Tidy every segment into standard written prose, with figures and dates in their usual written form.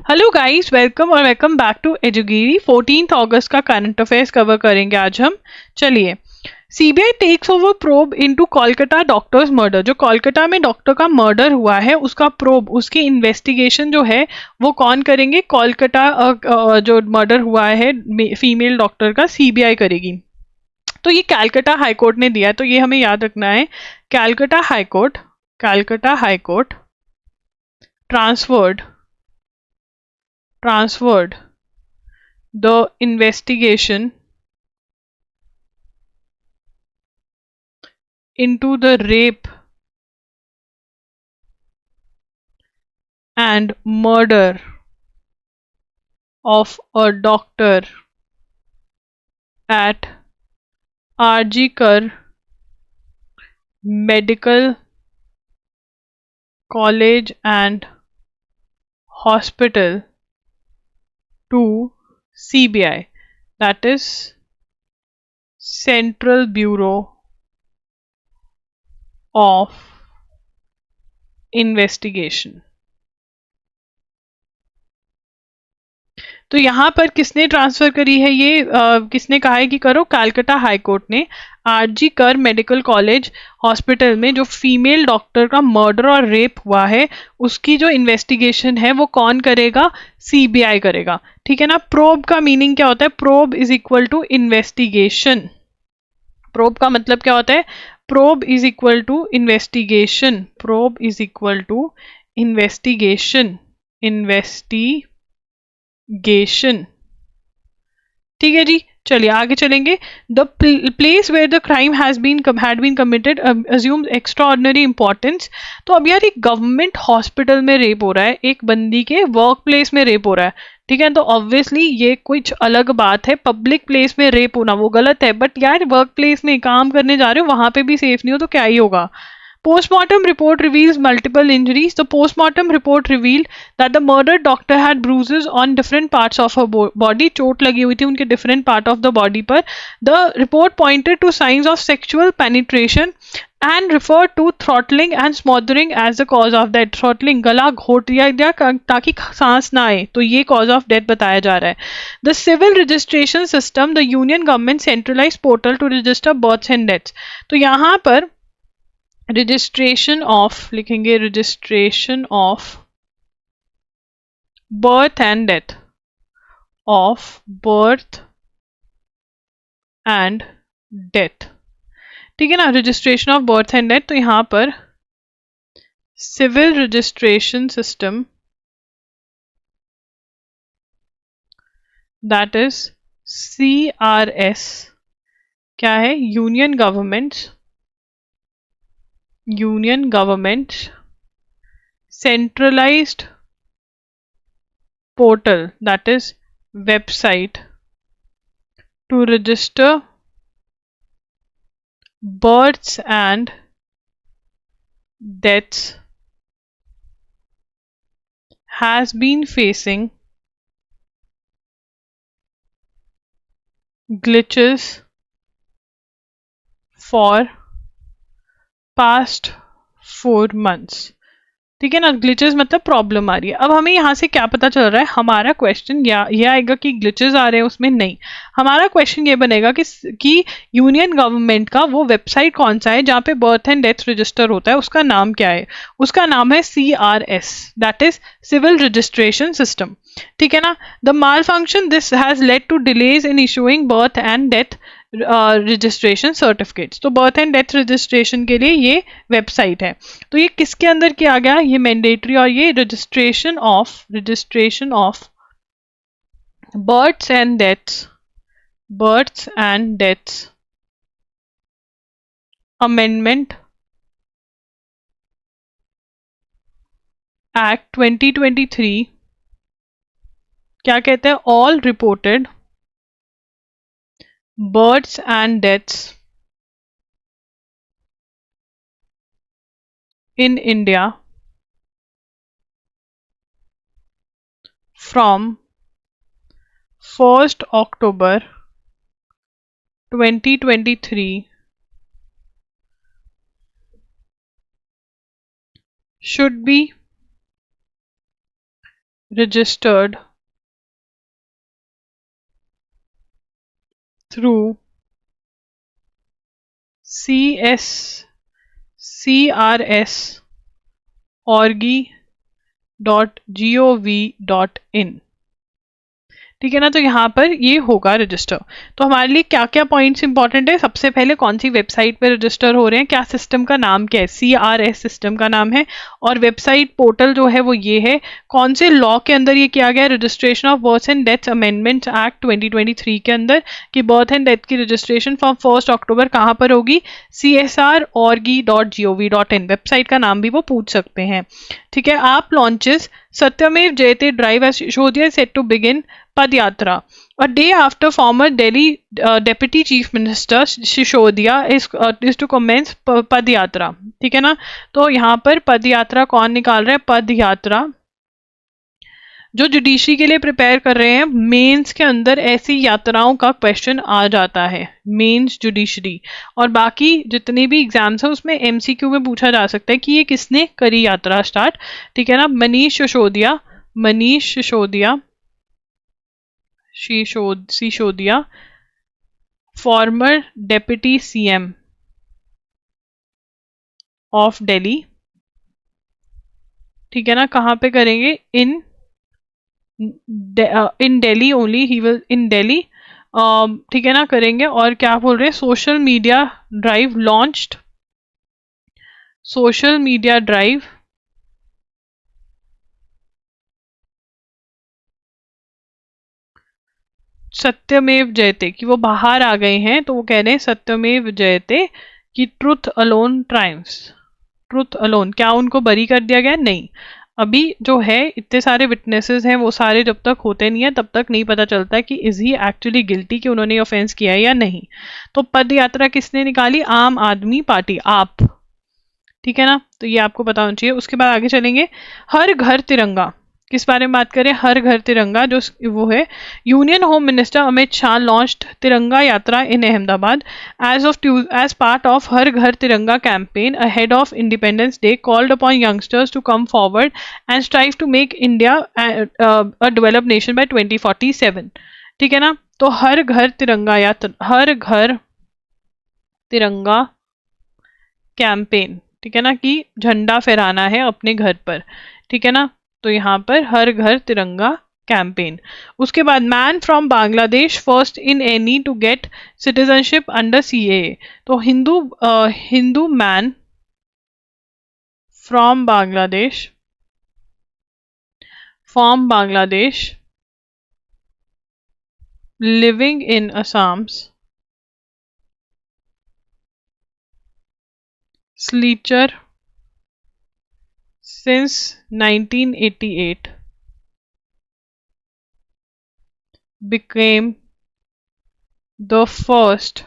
Hello guys, welcome और welcome back to एजुगिरी। 14 अगस्त का करंट अफेयर्स कवर करेंगे आज हम। चलिए, CBI takes over probe into Kolkata doctors murder. जो कोलकाता में डॉक्टर का मर्डर हुआ है उसका प्रोब, उसकी इन्वेस्टिगेशन जो है वो कौन करेंगे? कोलकाता जो मर्डर हुआ है फीमेल डॉक्टर का, सीबीआई करेगी। तो ये कैलकाटा हाईकोर्ट ने दिया है, तो ये हमें याद रखना है। Calcutta high court transferred the investigation into the rape and murder of a doctor at RG Kar Medical College and Hospital to CBI, that is Central Bureau of Investigation। तो यहाँ पर किसने ट्रांसफर करी है ये किसने कहा है कि करो? कलकत्ता हाई कोर्ट ने आरजी कर मेडिकल कॉलेज हॉस्पिटल में जो फीमेल डॉक्टर का मर्डर और रेप हुआ है उसकी जो इन्वेस्टिगेशन है वो कौन करेगा? सीबीआई करेगा। ठीक है ना। प्रोब का मीनिंग क्या होता है? Probe is equal to investigation. Probe का मतलब क्या होता है? Probe is equal to investigation. Probe is equal to investigation. Investigation. ठीक है जी। चलिए आगे चलेंगे। The place where the crime had been committed assumes extraordinary importance. तो अब यार एक गवर्नमेंट हॉस्पिटल में रेप हो रहा है, एक बंदी के वर्क प्लेस में रेप हो रहा है। ठीक है, तो ऑब्वियसली ये कुछ अलग बात है। पब्लिक प्लेस में रेप होना वो गलत है, बट यार वर्क प्लेस में काम करने जा रहे हो, वहां पे भी सेफ नहीं हो तो क्या ही होगा। Postmortem report reveals multiple injuries. The postmortem report revealed that the murdered doctor had bruises on different parts of her body. चोट लगी हुई थी उनके different part of the body पर। The report pointed to signs of sexual penetration and referred to throttling and smothering as the cause of death. Throttling, गला घोट दिया ताकि सांस ना आए, तो ये cause of death बताया जा रहा है। The civil registration system, the union government centralized portal to register births and deaths। तो यहाँ पर रजिस्ट्रेशन ऑफ लिखेंगे, registration of birth and death, of birth and death. ठीक है ना, registration of birth and death. तो यहां पर civil registration system, that is CRS, क्या है? Union government centralized portal, that is website, to register births and deaths, has been facing glitches for past 4 months। ठीक है ना, ग्लिचेस मतलब problem आ रही है। अब हमें यहाँ से क्या पता चल रहा है? हमारा क्वेश्चन ये आएगा कि ग्लिचेस आ रहे हैं उसमें, नहीं। हमारा क्वेश्चन ये बनेगा कि यूनियन गवर्नमेंट का वो वेबसाइट कौन सा है जहाँ पे बर्थ एंड डेथ रजिस्टर होता है, उसका नाम क्या है? उसका नाम है CRS, that is civil registration system. ठीक है ना। The malfunction this has led to delays in issuing birth and death registration certificates. तो बर्थ एंड डेथ रजिस्ट्रेशन के लिए ये वेबसाइट है। तो ये किसके अंदर किया गया? ये मैंडेटरी, और ये registration of births and deaths amendment act 2023 क्या कहते हैं? All reported births and deaths in India from 1st October 2023 should be registered through CRS orgi.gov.in। ठीक है ना, तो यहाँ पर ये होगा रजिस्टर। तो हमारे लिए क्या क्या पॉइंट्स इंपॉर्टेंट है, सबसे पहले कौन सी वेबसाइट पे रजिस्टर हो रहे हैं, क्या सिस्टम का नाम क्या है, CRS सिस्टम का नाम है, और वेबसाइट पोर्टल जो है वो ये है, कौन से लॉ के अंदर ये किया गया है, registration of birth and deaths amendment act 2023 के अंदर, कि बर्थ एंड डेथ की रजिस्ट्रेशन फ्रॉम 1 अक्टूबर कहाँ पर होगी, CSR.org.gov.in, वेबसाइट का नाम भी वो पूछ सकते हैं। ठीक है, आप launches Satyamev Jayate drive as Sisodia set to begin Padyatra. A day after former Delhi Deputy Chief Minister Shishodia is to commence पदयात्रा। ठीक है ना, तो यहाँ पर पदयात्रा कौन निकाल रहा है, पदयात्रा जो जुडिशरी के लिए प्रिपेयर कर रहे हैं, मेंस के अंदर ऐसी यात्राओं का क्वेश्चन आ जाता है, मेंस जुडिशरी, और बाकी जितने भी एग्जाम्स हैं उसमें MCQ में पूछा जा सकता है कि ये किसने करी यात्रा स्टार्ट। ठीक है ना, Manish Sisodia former deputy CM of Delhi. ठीक है ना, कहाँ पे करेंगे, in Delhi only, he will in Delhi. ठीक है ना, करेंगे। और क्या बोल रहे हैं, social media drive launched, social media drive Satyamev Jayate, कि वो बाहर आ गए हैं, तो वो कह रहे हैं सत्यमेव जयते कि ट्रुथ अलोन ट्राइम्स, ट्रुथ अलोन, क्या उनको बरी कर दिया गया, नहीं। अभी जो है इतने सारे विटनेसेस हैं, वो सारे जब तक होते नहीं है तब तक नहीं पता चलता कि इज ही एक्चुअली गिल्टी, कि उन्होंने ऑफेंस किया है या नहीं। तो पद यात्रा किसने निकाली, आम आदमी पार्टी, आप। ठीक है ना, तो ये आपको पता होना चाहिए। उसके बाद आगे चलेंगे, हर घर तिरंगा, किस बारे में बात करें, हर घर तिरंगा जो वो है, union home minister Amit Shah launched Tiranga Yatra in Ahmedabad as part of Har Ghar Tiranga campaign ahead of Independence Day, called upon youngsters to come forward and strive to make India a developed nation by 2047। ठीक है ना, तो हर घर तिरंगा यात्रा, हर घर तिरंगा कैंपेन, ठीक है ना, कि झंडा फहराना है अपने घर पर। ठीक है ना, तो यहाँ पर हर घर तिरंगा कैंपेन। उसके बाद man from Bangladesh first in any to get citizenship under CAA, तो Hindu man from Bangladesh living in Assam's Silchar since 1988 became the first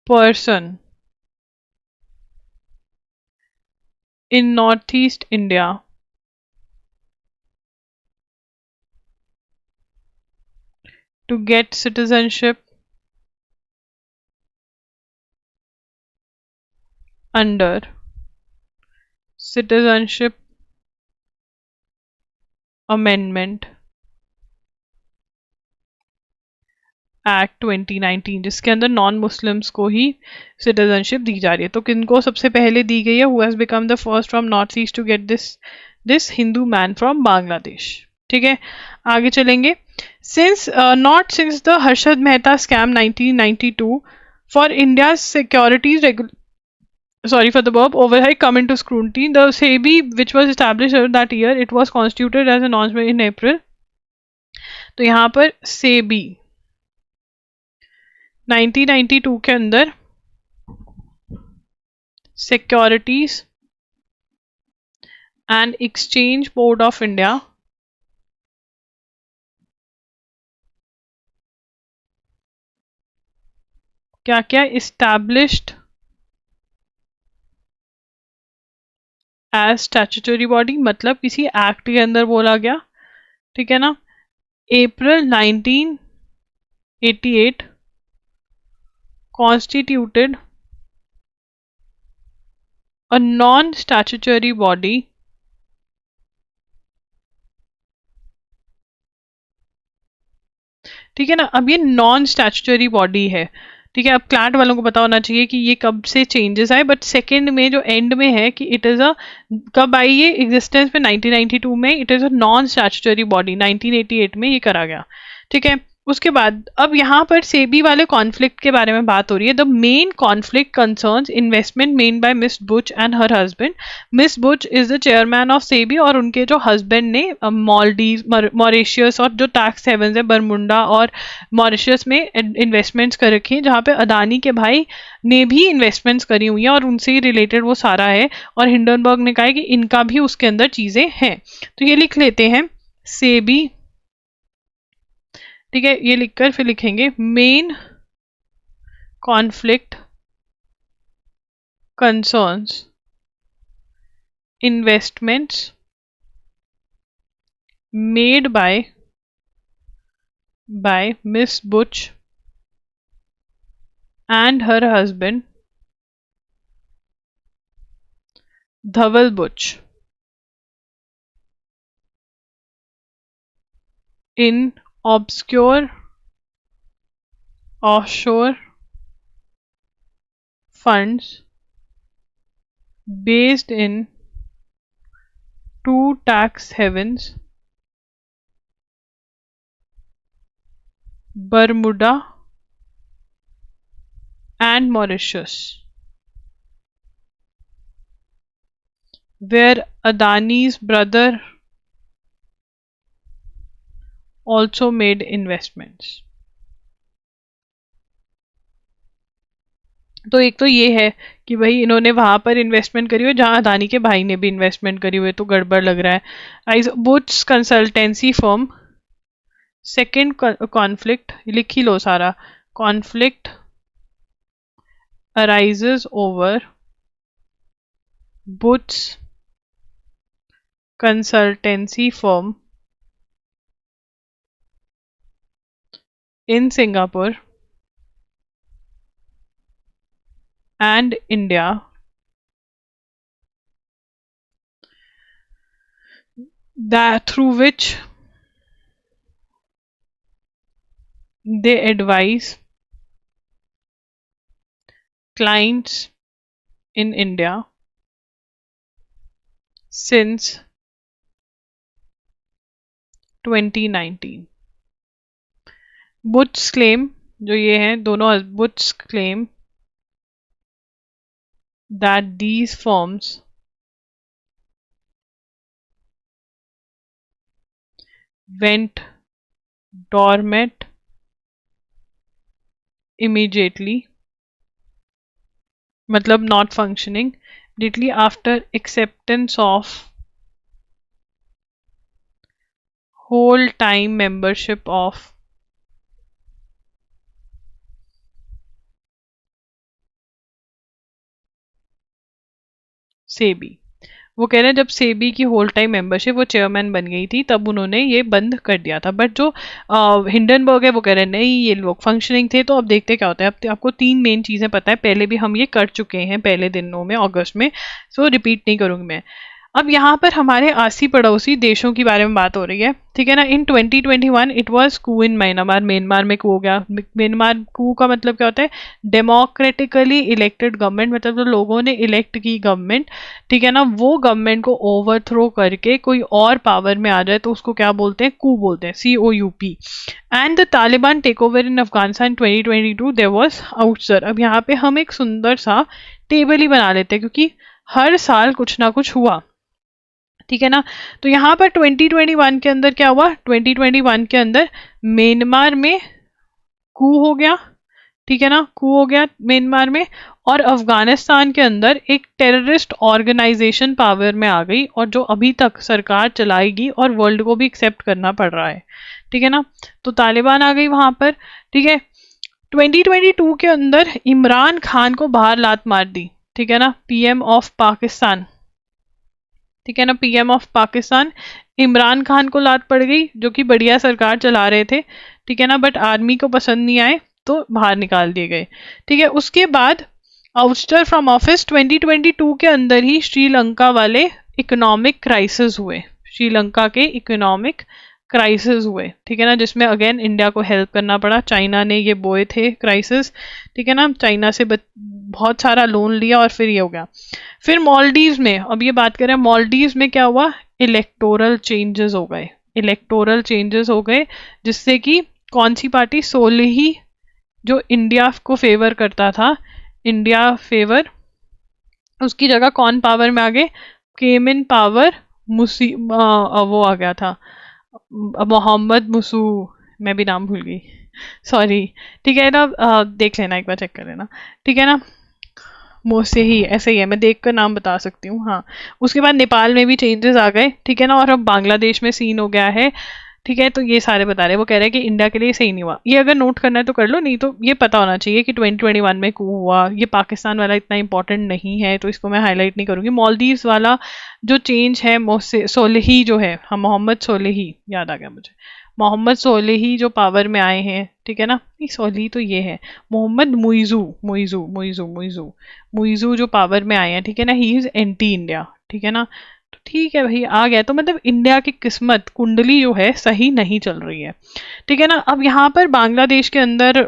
person in Northeast India to get citizenship under Citizenship Amendment act 2019, जिसके अंदर non Muslims को ही citizenship दी जा रही है। तो किनको सबसे पहले दी गई है, who has become the first from North East to get this Hindu man from Bangladesh. ठीक है, आगे चलेंगे। Not since the Harshad Mehta scam 1992 for India securities sorry for the verb overhead come into scrutiny, the SEBI which was established that year, it was constituted as announcement in April। तो यहाँ पर SEBI 1992 के अंदर securities and exchange board of India क्या क्या established as statutory body, मतलब किसी act के अंदर बोला गया। ठीक है ना, अप्रैल 1988 constituted a non-statutory body ठीक है ना। अब ये नॉन स्टैट्यूटरी बॉडी है, ठीक है। अब क्लैट वालों को पता होना चाहिए कि ये कब से चेंजेस आए, बट सेकंड में जो एंड में है कि इट इज़ अ, कब आई ये एग्जिस्टेंस में 1992 में, it is a non statutory body, 1988 में ये करा गया, ठीक है। उसके बाद अब यहाँ पर सेबी वाले कॉन्फ्लिक्ट के बारे में बात हो रही है। The main conflict concerns investment made by miss Buch and her husband. Miss Buch is the chairman of SEBI, और उनके जो हस्बैंड ने मालदीव, मॉरिशियस और जो टैक्स हेवंस है बरमुंडा और मॉरिशियस में इन्वेस्टमेंट्स कर रखी हैं, जहाँ पे अदानी के भाई ने भी इन्वेस्टमेंट्स करी हुई हैं और उनसे ही रिलेटेड वो सारा है। और हिंडनबर्ग ने कहा है कि इनका भी उसके अंदर चीजें हैं। तो ये लिख लेते हैं सेबी, ठीक है। ये लिखकर फिर लिखेंगे main conflict concerns investments made by miss Buch and her husband Dhaval Buch in obscure offshore funds based in two tax havens, Bermuda and Mauritius, where Adani's brother also made investments. तो एक तो ये है कि भाई इन्होंने वहां पर इन्वेस्टमेंट करी हुई जहां अदानी के भाई ने भी इन्वेस्टमेंट करी हुई, तो गड़बड़ लग रहा है। आई बुट्स कंसल्टेंसी फर्म, सेकेंड कॉन्फ्लिक्ट लिख ही लो सारा, conflict arises over Butt's consultancy firm in Singapore and India that through which they advise clients in India since 2019. Butt's claim, जो ये हैं दोनों, Butt's claim that these firms went dormant immediately, मतलब not functioning immediately after acceptance of whole time membership of SEBI. वो कह रहे हैं जब सेबी की होल टाइम मेंबरशिप वो चेयरमैन बन गई थी तब उन्होंने ये बंद कर दिया था। बट जो हिंडनबर्ग है वो कह रहे हैं नहीं ये लोग फंक्शनिंग थे। तो अब देखते क्या होता है। अब आपको तीन मेन चीज़ें पता है, पहले भी हम ये कर चुके हैं पहले दिनों में अगस्त में, सो रिपीट नहीं करूँगी मैं। अब यहाँ पर हमारे आसी पड़ोसी देशों के बारे में बात हो रही है, ठीक है ना। In 2021 it was coup in Myanmar, Myanmar में कू हो गया। म्यांमार कू का मतलब क्या होता है, डेमोक्रेटिकली इलेक्टेड गवर्नमेंट, मतलब जो लोगों ने इलेक्ट की गवर्नमेंट, ठीक है ना, वो गवर्नमेंट को ओवरथ्रो करके कोई और पावर में आ जाए तो उसको क्या बोलते हैं, कू बोलते हैं, COUP। And the Taliban take over in Afghanistan 2022 there was आउटसर। अब यहाँ पे हम एक सुंदर सा टेबल ही बना लेते हैं क्योंकि हर साल कुछ ना कुछ हुआ, ठीक है ना। तो यहाँ पर 2021 के अंदर क्या हुआ, 2021 के अंदर म्यांमार में कू हो गया, ठीक है ना, कू हो गया म्यांमार में। और अफगानिस्तान के अंदर एक टेररिस्ट ऑर्गेनाइजेशन पावर में आ गई और जो अभी तक सरकार चलाएगी और वर्ल्ड को भी एक्सेप्ट करना पड़ रहा है, ठीक है ना। तो तालिबान आ गई वहां पर, ठीक है। 2022 के अंदर इमरान खान को बाहर लात मार दी, ठीक है ना, PM ऑफ पाकिस्तान, ठीक है ना, PM ऑफ पाकिस्तान। इमरान खान को लात पड़ गई जो कि बढ़िया सरकार चला रहे थे, ठीक है ना, बट आर्मी को पसंद नहीं आए तो बाहर निकाल दिए गए, ठीक है। उसके बाद आउटस्टर फ्रॉम ऑफिस 2022 के अंदर ही श्रीलंका वाले इकोनॉमिक क्राइसिस हुए, श्रीलंका के इकोनॉमिक क्राइसिस हुए, ठीक है ना, जिसमें अगेन इंडिया को हेल्प करना पड़ा। चाइना ने ये बोए थे क्राइसिस, ठीक है ना, चाइना से बहुत सारा लोन लिया और फिर ये हो गया। फिर मालदीव्स में, अब ये बात करें मालदीव्स में क्या हुआ, इलेक्टोरल चेंजेस हो गए, इलेक्टोरल चेंजेस हो गए, जिससे कि कौन सी पार्टी, सोलिही, जो इंडिया को फेवर करता था, इंडिया फेवर, उसकी जगह कौन पावर में आ गए, केम इन पावर, वो आ गया था मोहम्मद मुसू, मैं भी नाम भूल गई, सॉरी, ठीक है ना, देख लेना, एक बार चेक कर लेना, ठीक है ना, मोसे ही ऐसे ही है, मैं देख कर नाम बता सकती हूँ। हाँ, उसके बाद नेपाल में भी चेंजेस आ गए, ठीक है ना, और अब बांग्लादेश में सीन हो गया है, ठीक है। तो ये सारे बता रहे हैं, वो कह रहे हैं कि इंडिया के लिए सही नहीं हुआ। ये अगर नोट करना है तो कर लो, नहीं तो ये पता होना चाहिए कि 2021 में कू हुआ। ये पाकिस्तान वाला इतना इंपॉर्टेंट नहीं है, तो इसको मैं हाईलाइट नहीं करूंगी। मालदीव्स वाला जो चेंज है, सोलेही जो है, हाँ, मोहम्मद सोलेही, याद आ गया मुझे, मोहम्मद सोलेही जो पावर में आए हैं, ठीक है ना, नहीं सोलेही तो ये है, मोहम्मद मुइजू, मुइजू मुइजू मुइजू मुइजू जो पावर में आए हैं, ठीक है ना, ही इज एंटी इंडिया, ठीक है ना। तो ठीक है भाई, आ गया, तो मतलब इंडिया की किस्मत कुंडली जो है सही नहीं चल रही है, ठीक है ना। अब यहाँ पर बांग्लादेश के अंदर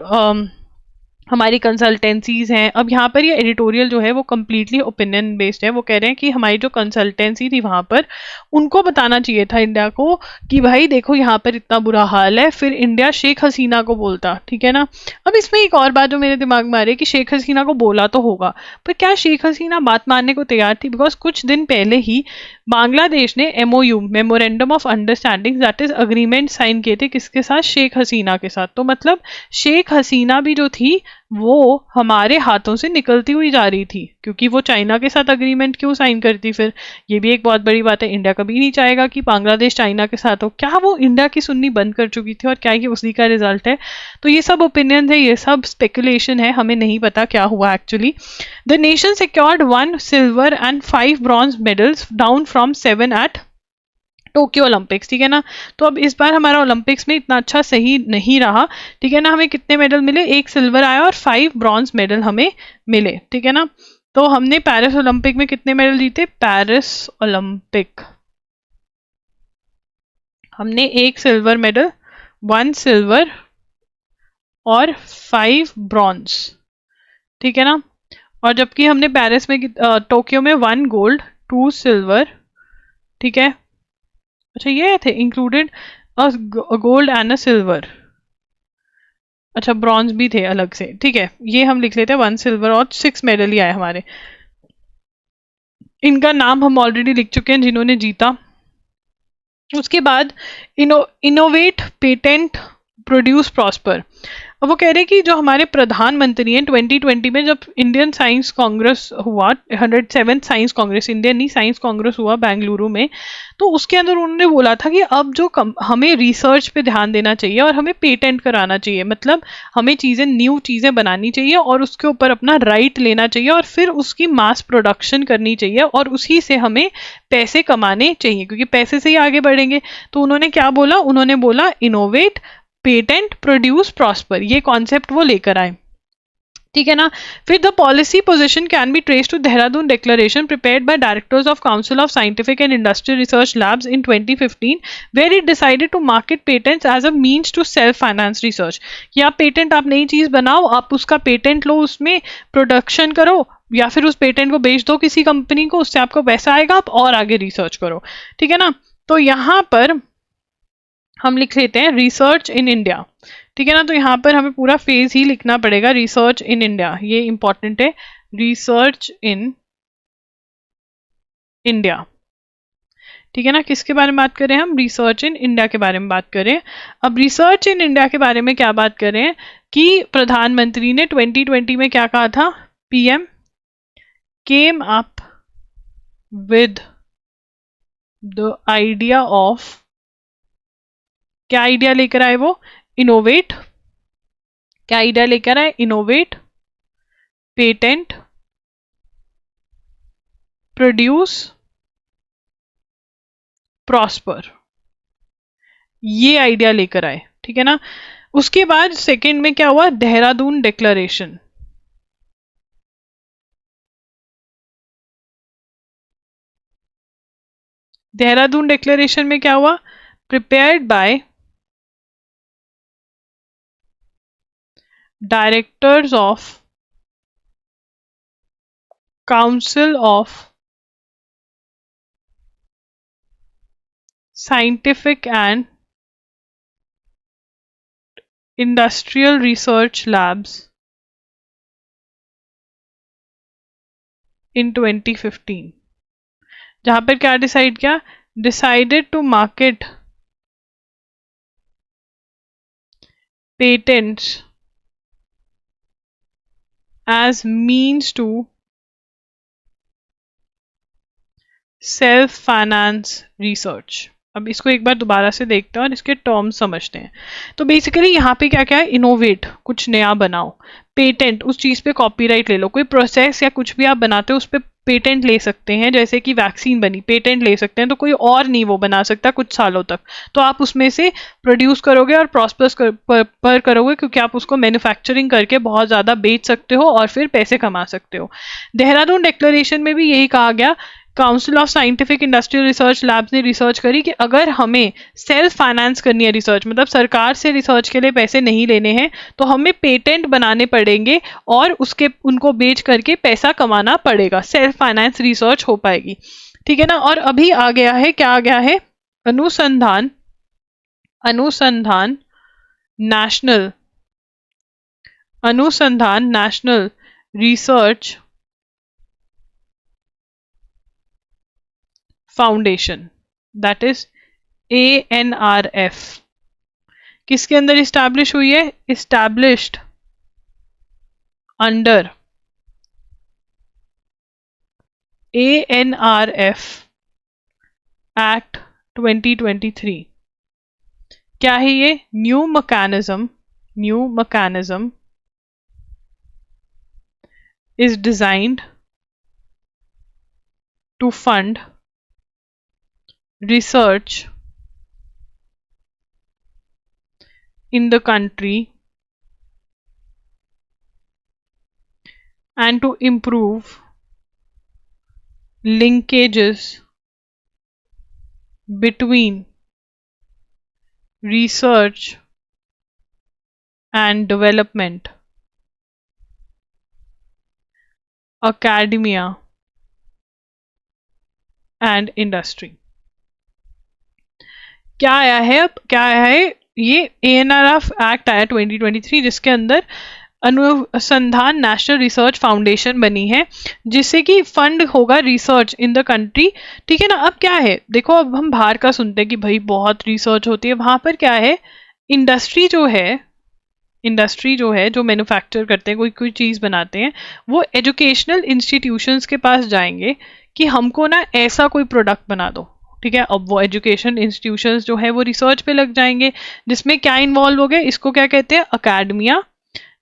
हमारी कंसल्टेंसीज हैं। अब यहाँ पर ये एडिटोरियल जो है वो कम्प्लीटली ओपिनियन बेस्ड है। वो कह रहे हैं कि हमारी जो कंसल्टेंसी थी वहाँ पर, उनको बताना चाहिए था इंडिया को कि भाई देखो यहाँ पर इतना बुरा हाल है, फिर इंडिया शेख हसीना को बोलता, ठीक है ना। अब इसमें एक और बात जो मेरे दिमाग में आ रही है कि शेख हसीना को बोला तो होगा, पर क्या शेख हसीना बात मानने को तैयार थी? बिकॉज कुछ दिन पहले ही बांग्लादेश ने MOU, memorandum of understanding, that is agreement, sign किए थे, किसके साथ, शेख हसीना के साथ। तो मतलब शेख हसीना भी जो थी वो हमारे हाथों से निकलती हुई जा रही थी, क्योंकि वो चाइना के साथ अग्रीमेंट क्यों साइन करती फिर? ये भी एक बहुत बड़ी बात है। इंडिया कभी नहीं चाहेगा कि बांग्लादेश चाइना के साथ हो। क्या वो इंडिया की सुननी बंद कर चुकी थी और क्या ये उसी का रिजल्ट है? तो ये सब ओपिनियन है, ये सब स्पेकुलेशन है, हमें नहीं पता क्या हुआ actually. The nation secured 1 silver and 5 bronze medals, down from 7 eight Tokyo Olympics, ठीक है ना। तो अब इस बार हमारा ओलंपिक्स में इतना अच्छा सही नहीं रहा, ठीक है ना। हमें कितने मेडल मिले, 1 सिल्वर आया और 5 ब्रॉन्ज मेडल हमें मिले, ठीक है ना। तो हमने पेरिस ओलंपिक में कितने मेडल जीते, पेरिस ओलंपिक हमने 1 सिल्वर मेडल, 1 सिल्वर और 5 ब्रॉन्ज, ठीक है ना। और जबकि हमने पेरिस में टोक्यो में 1 गोल्ड, 2 सिल्वर, ठीक है। अच्छा ये थे included a gold and a silver, अच्छा ब्रॉन्ज भी थे अलग से, ठीक है। ये हम लिख लेते हैं 1 सिल्वर और 6 मेडल ही आए हमारे। इनका नाम हम ऑलरेडी लिख चुके हैं जिन्होंने जीता। उसके बाद इनोवेट, पेटेंट, प्रोड्यूस, प्रॉस्पर। अब वो कह रहे हैं कि जो हमारे प्रधानमंत्री हैं 2020 में, जब इंडियन साइंस कांग्रेस हुआ, 107th साइंस कांग्रेस, इंडियन नहीं साइंस कांग्रेस हुआ बेंगलुरु में, तो उसके अंदर उन्होंने बोला था कि अब जो हमें रिसर्च पे ध्यान देना चाहिए और हमें पेटेंट कराना चाहिए, मतलब हमें चीज़ें, न्यू चीज़ें बनानी चाहिए और उसके ऊपर अपना राइट लेना चाहिए और फिर उसकी मास प्रोडक्शन करनी चाहिए और उसी से हमें पैसे कमाने चाहिए, क्योंकि पैसे से ही आगे बढ़ेंगे। तो उन्होंने क्या बोला, उन्होंने बोला इनोवेट, पेटेंट, प्रोड्यूस, प्रॉस्पर, ये कॉन्सेप्ट वो लेकर आए, ठीक है ना। फिर the policy position can be trace to Dehradun declaration prepared by directors of council of scientific and industrial research labs in 2015, where it decided to market patents as a means to self finance research. कि आप patent, आप नई चीज बनाओ, आप उसका patent लो, उसमें production करो या फिर उस पेटेंट को बेच दो किसी कंपनी को, उससे आपको पैसा आएगा, आप और आगे रिसर्च करो, ठीक है ना। तो यहाँ पर हम लिख लेते हैं रिसर्च इन इंडिया, ठीक है ना। तो यहाँ पर हमें पूरा फेज ही लिखना पड़ेगा, रिसर्च इन इंडिया, ये इंपॉर्टेंट है, रिसर्च इन इंडिया, ठीक है ना। किसके बारे में बात करें हम, रिसर्च इन इंडिया के बारे में बात करें। अब रिसर्च इन इंडिया के बारे में क्या बात करें कि प्रधानमंत्री ने 2020 में क्या कहा था, PM came up with the idea of, क्या आइडिया लेकर आए वो, इनोवेट, क्या आइडिया लेकर आए, इनोवेट, पेटेंट, प्रोड्यूस, प्रॉस्पर, ये आइडिया लेकर आए, ठीक है ना। उसके बाद सेकंड में क्या हुआ, देहरादून डिक्लेरेशन। देहरादून डिक्लेरेशन में क्या हुआ, prepared by directors of Council of Scientific and Industrial Research Labs in 2015, जहां पर क्या डिसाइड किया, decided to market patents as means to self finance research। अब इसको एक बार दोबारा से देखते हैं और इसके टर्म्स समझते हैं। तो बेसिकली यहाँ पे क्या क्या है, इनोवेट, कुछ नया बनाओ, पेटेंट, उस चीज़ पे कॉपीराइट ले लो, कोई प्रोसेस या कुछ भी आप बनाते हो उस पर पेटेंट ले सकते हैं, जैसे कि वैक्सीन बनी, पेटेंट ले सकते हैं, तो कोई और नहीं वो बना सकता कुछ सालों तक, तो आप उसमें से प्रोड्यूस करोगे और प्रॉस्पर्स पर करोगे, क्योंकि आप उसको मैन्युफैक्चरिंग करके बहुत ज़्यादा बेच सकते हो और फिर पैसे कमा सकते हो। देहरादून डिक्लेरेशन में भी यही कहा गया, council of scientific industrial research labs ने रिसर्च करी कि अगर हमें सेल्फ फाइनेंस करनी है रिसर्च, मतलब सरकार से रिसर्च के लिए पैसे नहीं लेने हैं, तो हमें पेटेंट बनाने पड़ेंगे और उसके उनको बेच करके पैसा कमाना पड़ेगा, सेल्फ फाइनेंस रिसर्च हो पाएगी, ठीक है ना। और अभी आ गया है, क्या आ गया है, अनुसंधान national research foundation, that is ANRF, किसके अंदर इस्टेब्लिश हुई है, इस्टेब्लिश्ड अंडर ANRF एक्ट 2023। क्या है ये, new mechanism is designed to fund research in the country and to improve linkages between research and development, academia and industry। क्या आया है, अब क्या आया है, ये ANRF एक्ट आया 2023, जिसके अंदर अनुसंधान नेशनल रिसर्च फाउंडेशन बनी है, जिससे कि फंड होगा रिसर्च इन द कंट्री, ठीक है ना। अब क्या है, देखो अब हम बाहर का सुनते हैं कि भाई बहुत रिसर्च होती है, वहां पर क्या है, इंडस्ट्री जो है जो मैन्युफैक्चर करते हैं, कोई चीज़ बनाते हैं, वो एजुकेशनल इंस्टीट्यूशंस के पास जाएंगे कि हमको ना ऐसा कोई प्रोडक्ट बना दो, ठीक है। अब वो एजुकेशन इंस्टीट्यूशंस जो है वो रिसर्च पे लग जाएंगे, जिसमें क्या इन्वॉल्व हो गए, इसको क्या कहते हैं, अकेडमिया,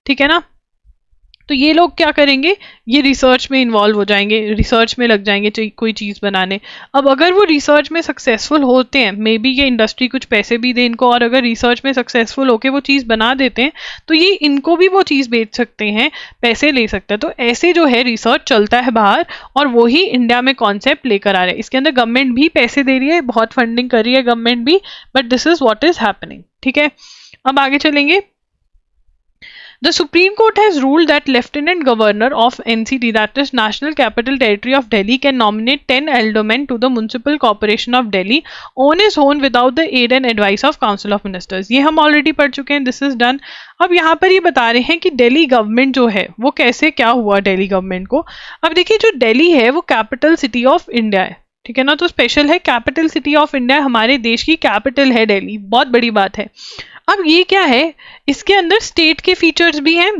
ठीक है ना। तो ये लोग क्या करेंगे, ये रिसर्च में इन्वॉल्व हो जाएंगे, रिसर्च में लग जाएंगे कोई चीज़ बनाने। अब अगर वो रिसर्च में सक्सेसफुल होते हैं, मे बी ये इंडस्ट्री कुछ पैसे भी दे इनको, और अगर रिसर्च में सक्सेसफुल होके वो चीज़ बना देते हैं तो ये इनको भी वो चीज़ बेच सकते हैं, पैसे ले सकते हैं। तो ऐसे जो है रिसर्च चलता है बाहर, और वही इंडिया में कॉन्सेप्ट लेकर आ रहे हैं। इसके अंदर गवर्नमेंट भी पैसे दे रही है, बहुत फंडिंग कर रही है गवर्नमेंट भी, but this is what is happening, ठीक है। अब आगे चलेंगे। The Supreme Court has ruled that Lieutenant Governor of NCT, that is National Capital Territory of Delhi, can nominate 10 aldermen to the Municipal Corporation of Delhi on his own without the aid and advice of Council of Ministers। ये हम already पढ़ चुके हैं, this is done. अब यहाँ पर ये बता रहे हैं कि दिल्ली गवर्नमेंट जो है वो कैसे क्या हुआ दिल्ली गवर्नमेंट को। अब देखिए, जो दिल्ली है वो कैपिटल सिटी ऑफ इंडिया है, ठीक है ना, तो स्पेशल है, कैपिटल सिटी ऑफ इंडिया, हमारे देश की कैपिटल है दिल्ली, बहुत बड़ी बात है। अब ये क्या है, इसके अंदर स्टेट के फीचर्स भी हैं,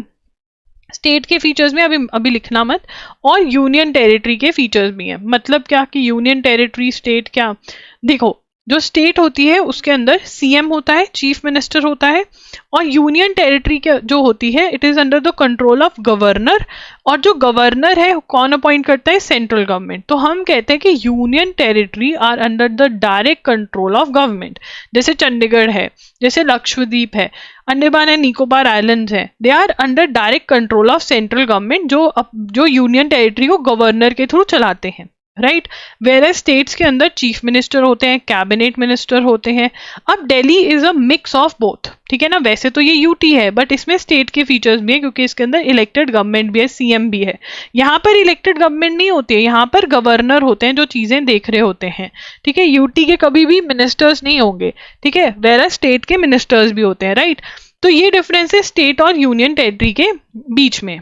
स्टेट के फीचर्स में अभी लिखना मत, और यूनियन टेरिटरी के फीचर्स भी हैं। मतलब क्या कि यूनियन टेरिटरी, स्टेट, क्या, देखो जो स्टेट होती है उसके अंदर सीएम होता है, चीफ मिनिस्टर होता है, और यूनियन टेरिटरी जो होती है it is under the control of governor, और जो गवर्नर है कौन अपॉइंट करता है, सेंट्रल गवर्नमेंट। तो हम कहते हैं कि union territory are under the direct control of government, जैसे चंडीगढ़ है, जैसे लक्षद्वीप है, अंडमान एंड निकोबार आइलैंड्स हैं, they are under direct control of central government, जो यूनियन टेरिटरी को गवर्नर के थ्रू चलाते हैं, राइट। वेयर स्टेट्स के अंदर चीफ मिनिस्टर होते हैं, कैबिनेट मिनिस्टर होते हैं। अब Delhi is a mix of both, ठीक है ना। वैसे तो ये यूटी है बट इसमें स्टेट के फीचर्स भी है क्योंकि इसके अंदर इलेक्टेड गवर्नमेंट भी है, सीएम भी है। यहाँ पर इलेक्टेड गवर्नमेंट नहीं होती है, यहाँ पर गवर्नर होते हैं जो चीजें देख रहे होते हैं, ठीक है। यूटी के कभी भी मिनिस्टर्स नहीं होंगे, ठीक है, वेयर स्टेट के मिनिस्टर्स भी होते हैं, राइट। तो ये डिफरेंस है स्टेट और यूनियन टेरिटरी के बीच में।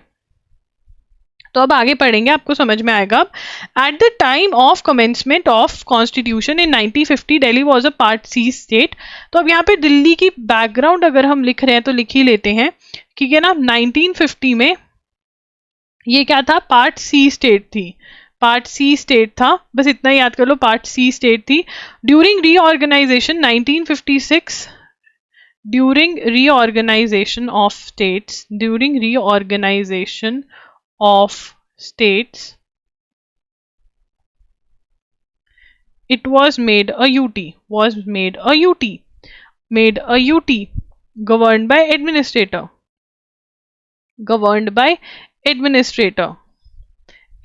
तो अब आगे पढ़ेंगे, आपको समझ में आएगा। अब at the time of commencement of constitution in 1950 Delhi was a part C state. तो अब यहाँ पे दिल्ली की बैकग्राउंड अगर हम लिख रहे हैं तो लिख ही लेते हैं, ठीक है ना। 1950 में ये क्या था, पार्ट सी स्टेट थी, पार्ट सी स्टेट था, बस इतना याद कर लो, पार्ट सी स्टेट थी। During reorganisation 1956, during reorganisation of states, during reorganisation of states, it was made a UT, was made a UT, made a UT, governed by administrator, governed by administrator,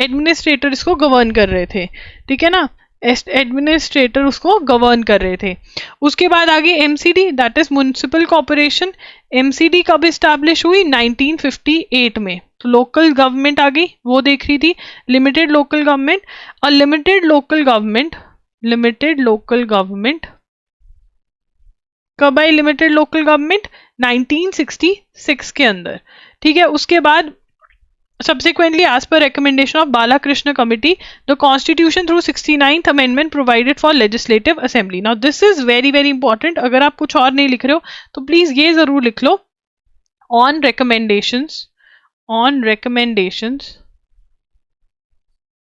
administrator इसको govern कर रहे थे, ठीक है ना। Administrator उसको govern कर रहे थे। उसके बाद आगे MCD, that is municipal corporation. MCD कब इस्टेब्लिश हुई, 1958 में। तो लोकल गवर्नमेंट आ गई, वो देख रही थी, लिमिटेड लोकल गवर्नमेंट। और limited local government, limited local government कब आई, लिमिटेड लोकल गवर्नमेंट 1966 के अंदर, ठीक है। उसके बाद subsequently as per recommendation of Balakrishna committee, the constitution through 69th amendment provided for legislative assembly. Now this is very very important, अगर आप कुछ और नहीं लिख रहे हो तो प्लीज ये जरूर लिख लो, on recommendations, on recommendations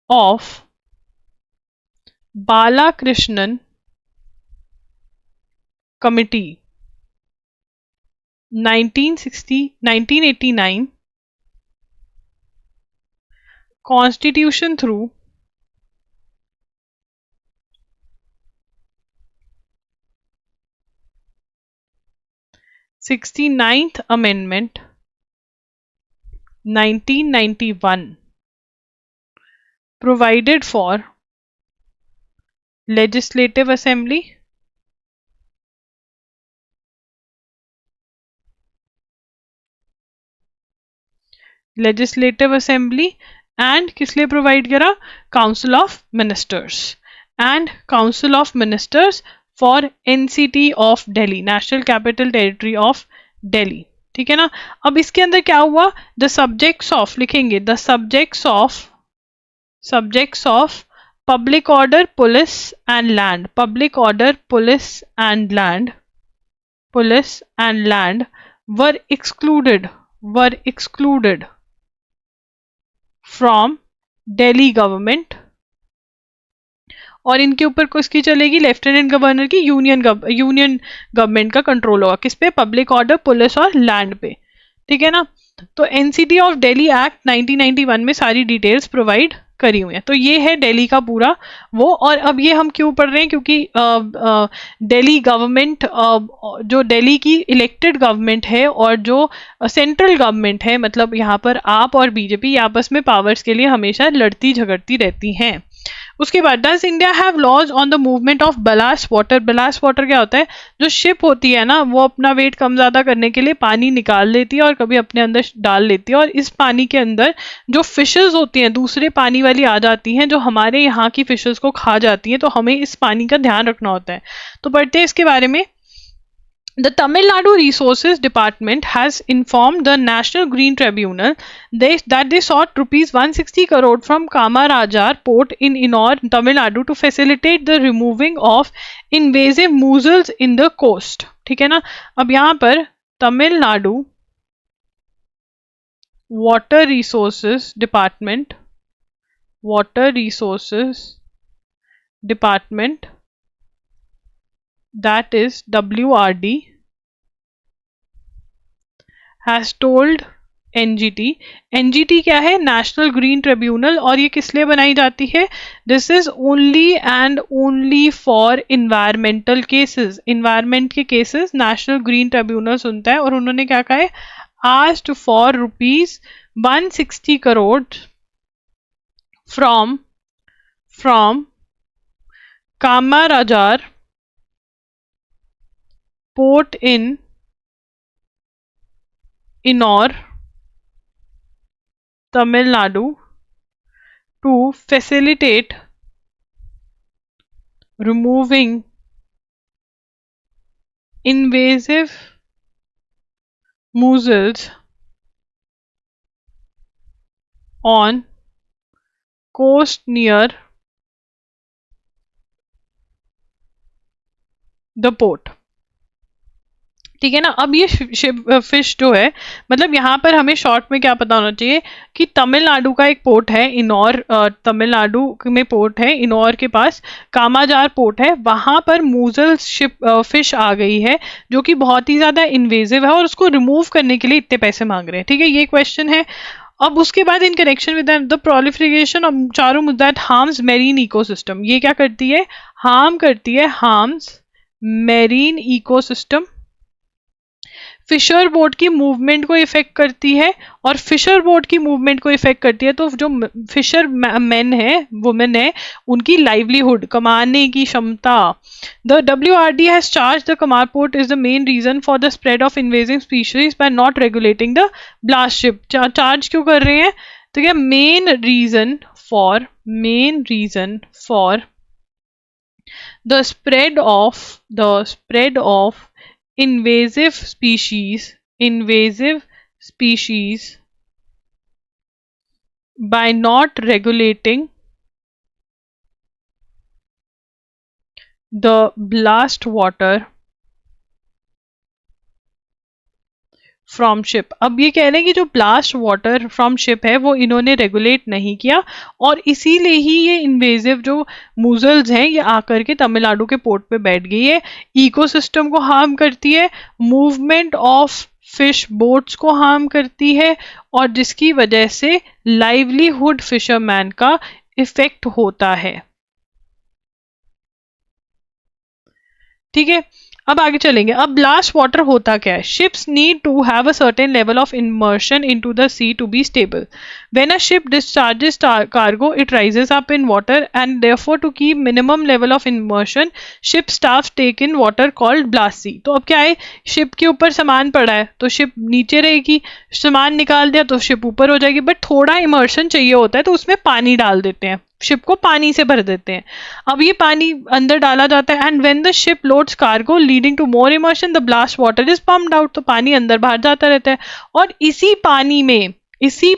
of Balakrishnan committee 1989 Constitution through 69th Amendment 1991 provided for Legislative Assembly, Legislative Assembly and किस लिए प्रोवाइड करा, council of ministers, and council of ministers for NCT of Delhi, national capital territory of Delhi, ठीक है ना। अब इसके अंदर क्या हुआ, द सब्जेक्ट्स ऑफ लिखेंगे, the subjects of public order, police and land, public order, police and land, police and land were excluded from Delhi government. और इनके ऊपर किसकी चलेगी, लेफ्टिनेंट गवर्नर की, यूनियन गवर्नमेंट का कंट्रोल होगा, किस पे, पब्लिक ऑर्डर, पुलिस और लैंड पे, ठीक है ना। तो एनसीटी ऑफ दिल्ली एक्ट 1991 में सारी डिटेल्स प्रोवाइड करी हुई है। तो ये है दिल्ली का पूरा वो। और अब ये हम क्यों पढ़ रहे हैं, क्योंकि दिल्ली गवर्नमेंट, जो दिल्ली की इलेक्टेड गवर्नमेंट है और जो सेंट्रल गवर्नमेंट है, मतलब यहाँ पर आप और बीजेपी आपस में पावर्स के लिए हमेशा लड़ती झगड़ती रहती हैं। उसके बाद does India have laws on the movement of ballast water. Ballast water क्या होता है, जो शिप होती है ना, वो अपना वेट कम ज्यादा करने के लिए पानी निकाल लेती है और कभी अपने अंदर डाल लेती है, और इस पानी के अंदर जो फिशेस होती हैं दूसरे पानी वाली आ जाती हैं जो हमारे यहाँ की फिशेस को खा जाती हैं, तो हमें इस पानी का ध्यान रखना होता है। तो पढ़ते हैं इसके बारे में। The Tamil Nadu Resources Department has informed the National Green Tribunal that they sought rupees 160 crore from Kamarajar Port in Ennore, Tamil Nadu to facilitate the removing of invasive mussels in the coast. ठीक है ना। अब यहाँ पर Tamil Nadu Water Resources Department, Water Resources Department, that is WRD, has told NGT, NGT क्या है, national green tribunal, और ये किस लिए बनाई जाती है, this is only and only for environmental cases, environment के केसेस नेशनल ग्रीन ट्रिब्यूनल सुनता है। और उन्होंने क्या कहा है, asked for rupees 160 crore from from Kamarajar port in Ennore, Tamil Nadu to facilitate removing invasive mussels on coast near the port. ठीक है ना। अब ये फिश जो है, मतलब यहाँ पर हमें शॉर्ट में क्या पता होना चाहिए कि तमिलनाडु का एक पोर्ट है इनौर, तमिलनाडु में पोर्ट है इनौर के पास, कामाजार पोर्ट है, वहां पर मूजल फिश आ गई है जो कि बहुत ही ज्यादा इन्वेजिव है और उसको रिमूव करने के लिए इतने पैसे मांग रहे हैं। ठीक है, ये क्वेश्चन है। अब उसके बाद in connection with the proliferation of चारों दैट हार्म्स मेरीन इकोसिस्टम, ये क्या करती है, हार्म करती है, harms marine ecosystem, fisher boat की मूवमेंट को इफेक्ट करती है, और फिशर बोट की मूवमेंट को इफेक्ट करती है तो जो फिशर मैन है, वुमेन है, उनकी लाइवलीहुड, कमाने की क्षमता। The WRD has charge the कमार port is the main reason for the spread of invasive species by not regulating the blast ship. Charge क्यों कर रहे हैं, तो क्या main reason for the spread of invasive species by not regulating the blast water from ship. अब ये कह रहे हैं कि जो ब्लास्ट वाटर फ्रॉम शिप है वो इन्होंने रेगुलेट नहीं किया और इसीलिए ही ये इन्वेजिव जो मूजल्स हैं ये आकर के तमिलनाडु के पोर्ट पे बैठ गई है, इकोसिस्टम को हार्म करती है, मूवमेंट ऑफ फिश बोट्स को हार्म करती है और जिसकी वजह से लाइवलीहुड फिशरमैन का इफेक्ट होता है। ठीक है, अब आगे चलेंगे। अब ब्लास्ट वाटर होता क्या है, ships need to have a certain level of immersion into the sea to be stable. When a ship discharges cargo it rises up in water and therefore to keep minimum level of immersion ship staff take in water called ballast see. तो अब क्या है, ship के ऊपर सामान पड़ा है तो शिप नीचे रहेगी, सामान निकाल दिया तो शिप ऊपर हो जाएगी, बट थोड़ा इमर्शन चाहिए होता है तो उसमें पानी डाल देते हैं, शिप को पानी से भर देते हैं। अब ये पानी अंदर डाला जाता है and when the ship loads cargo leading to more immersion the blast water is pumped out. तो पानी अंदर बाहर जाता रहता है और इसी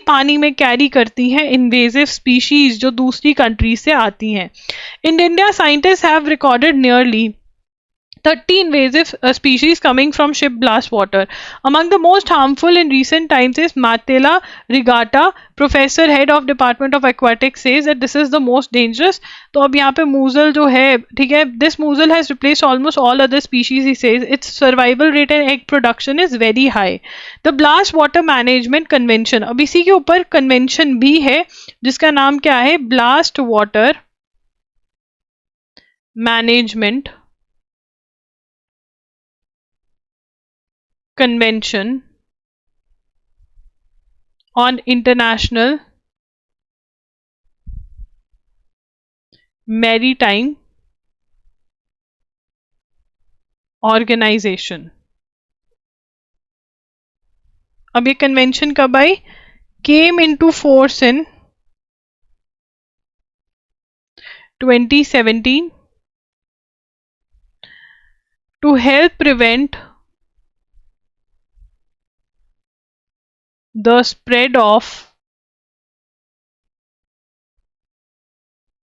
पानी में कैरी करती हैं इन्वेजिव स्पीशीज जो दूसरी कंट्री से आती हैं। In India scientist have recorded nearly 30 invasive species coming from ship blast water. Among the most harmful in recent times is Matela rigata. Professor head of Department of Aquatics says that this is the most dangerous. तो अब यहाँ पे मूजल जो है, ठीक है, this mussel has replaced almost all other species. He says its survival rate and egg production is very high. The Blast Water Management Convention. अब इसी के ऊपर convention भी है जिसका नाम क्या है, Blast Water Management Convention on International Maritime Organization। अब ये कन्वेंशन कब आई, came into force in 2017 to help prevent the spread of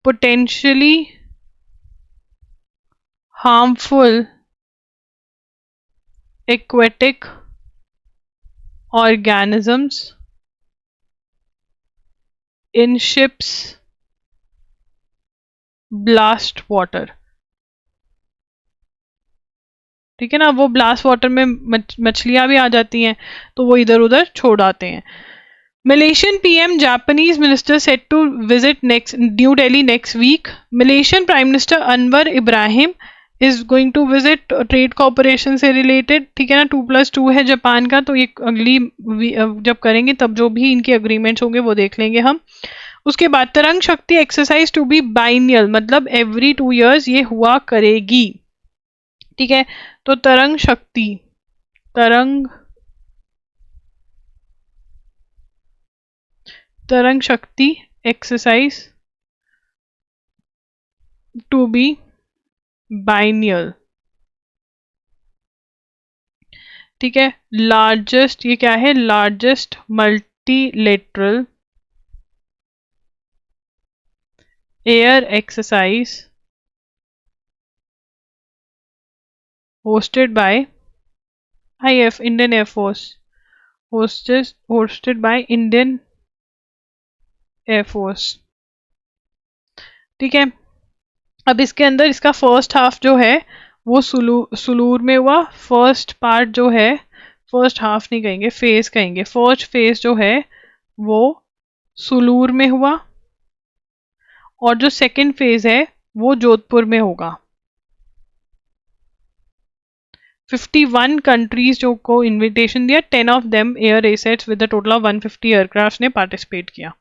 potentially harmful aquatic organisms in ships blast water। ठीक है ना, वो ब्लास्ट वाटर में मछलियां भी आ जाती हैं तो वो इधर उधर छोड़ आते हैं। Malaysian PM Japanese minister set to visit New Delhi next week. Malaysian Prime Minister Anwar Ibrahim is going to visit trade cooperation से related। ठीक है ना, 2+2 है जापान का, तो ये अगली जब करेंगे तब जो भी इनके अग्रीमेंट्स होंगे वो देख लेंगे हम। उसके बाद तरंग शक्ति एक्सरसाइज टू बी बाइनियल, मतलब एवरी 2 years ये हुआ करेगी। ठीक है, तो तरंग शक्ति एक्सरसाइज टू बी बाइनियल। ठीक है, लार्जेस्ट, ये क्या है, largest multilateral air exercise hosted by IF, Indian Air Force, hosted by Indian Air Force। ठीक है, अब इसके अंदर इसका फर्स्ट हाफ जो है वो सुलूर में हुआ। फर्स्ट पार्ट जो है, फर्स्ट हाफ नहीं कहेंगे, फेज कहेंगे। फर्स्ट फेज जो है वो सुलूर में हुआ, और जो सेकंड फेज है वो जोधपुर में होगा। 51 कंट्रीज जो को इनविटेशन दिया, 10 of them air assets with total of 150 aircraft ने पार्टिसिपेट किया।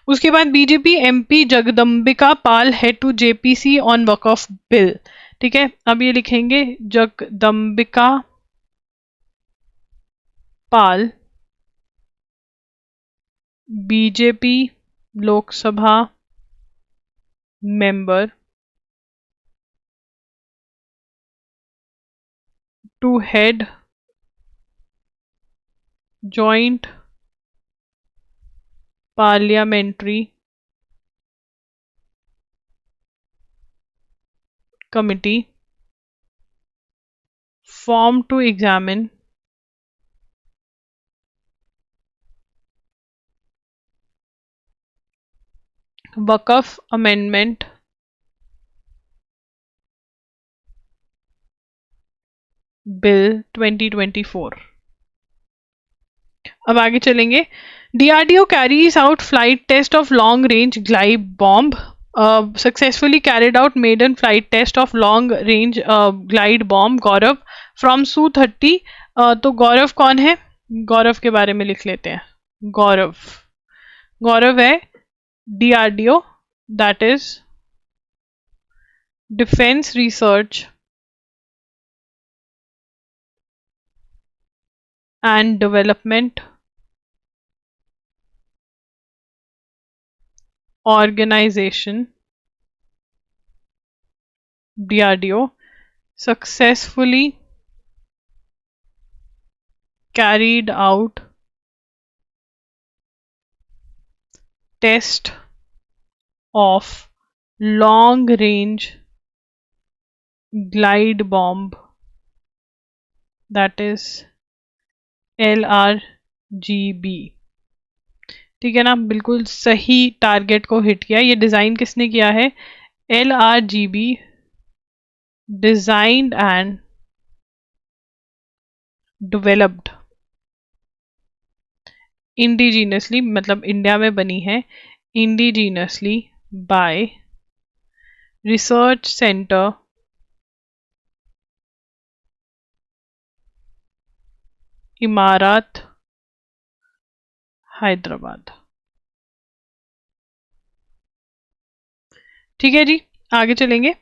उसके बाद BJP MP Jagdambika Pal head to JPC on वर्क ऑफ बिल। ठीक है, अब ये लिखेंगे Jagdambika Pal BJP Lok Sabha member to head joint parliamentary committee formed to examine Waqf Amendment Bill 2024। अब आगे चलेंगे। DRDO carries out flight test of long range glide bomb, successfully carried out maiden flight test of long range glide bomb Gaurav from Su-30। तो गौरव कौन है, गौरव के बारे में लिख लेते हैं। गौरव है DRDO, that is Defense Research and Development Organization, DRDO, successfully carried out test of long range glide bomb, that is LRGB। ठीक है ना, बिल्कुल सही टारगेट को हिट किया। ये डिजाइन किसने किया है, LRGB designed and developed indigenously, मतलब इंडिया में बनी है, इंडिजीनियसली बाय रिसर्च सेंटर इमारत हैदराबाद। ठीक है जी, आगे चलेंगे।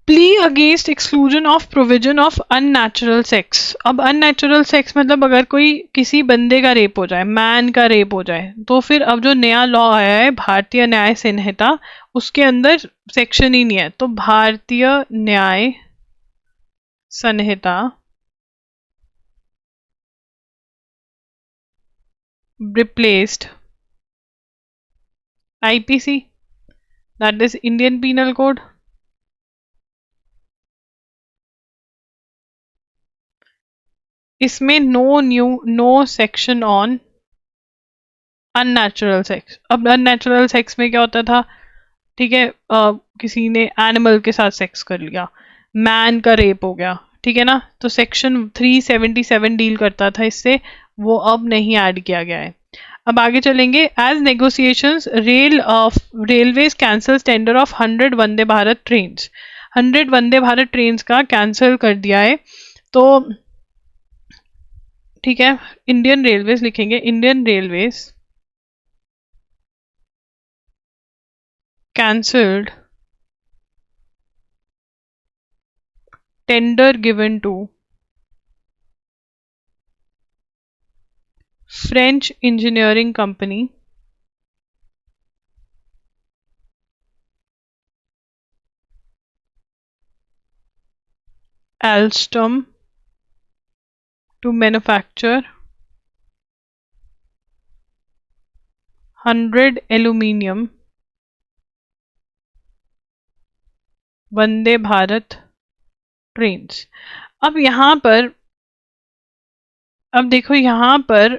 Plea against exclusion of provision of unnatural sex. अब अननेचुरल सेक्स मतलब अगर कोई किसी बंदे का रेप हो जाए, मैन का रेप हो जाए, तो फिर अब जो नया लॉ आया है भारतीय न्याय संहिता, उसके अंदर सेक्शन ही नहीं है। तो Bharatiya Nyaya Sanhita replaced IPC, that is Indian Penal Code। इसमें no section on unnatural sex. अब अननेचुरल सेक्स में क्या होता था, ठीक है, किसी ने एनिमल के साथ सेक्स कर लिया, मैन का रेप हो गया, ठीक है ना, तो सेक्शन 377 डील करता था इससे, वो अब नहीं ऐड किया गया है। अब आगे चलेंगे। As negotiations railways cancel tender of 100 Vande Bharat train. 100 Vande Bharat train का कैंसिल कर दिया है। तो ठीक है, इंडियन रेलवेज लिखेंगे, Indian railways cancelled tender given to French engineering company Alstom to manufacture 100 aluminium Vande Bharat trains. अब यहाँ पर अब देखो यहाँ पर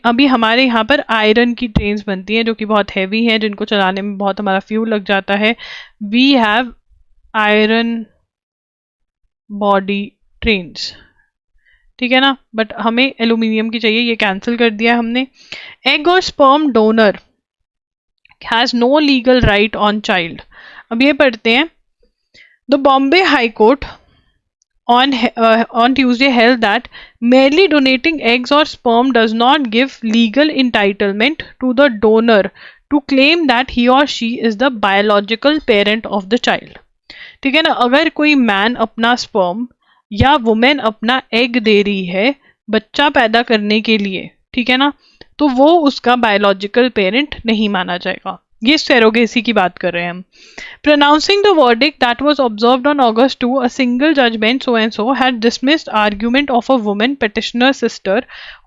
अभी हमारे यहाँ पर आयरन की ट्रेन्स बनती हैं जो कि बहुत हैवी हैं, जिनको चलाने में बहुत हमारा फ्यूल लग जाता है। We have iron body trains, ठीक है ना, बट हमें एल्यूमिनियम की चाहिए, ये कैंसिल कर दिया हमने। एग और sperm donor has no legal right on child. अब ये पढ़ते हैं। The Bombay High Court on Tuesday held that merely donating eggs or sperm does not give legal entitlement to the donor to claim that he or she is the biological parent of the child। ठीक है ना, अगर कोई man अपना sperm या women अपना egg दे रही है बच्चा पैदा करने के लिए, ठीक है ना, तो वो उसका बायोलॉजिकल पेरेंट नहीं माना जाएगा। ये सेरोगेसी की बात कर रहे हैं हम। Pronouncing the verdict that was observed on August 2, a single judge bench so-and-so had dismissed argument of a woman petitioner's sister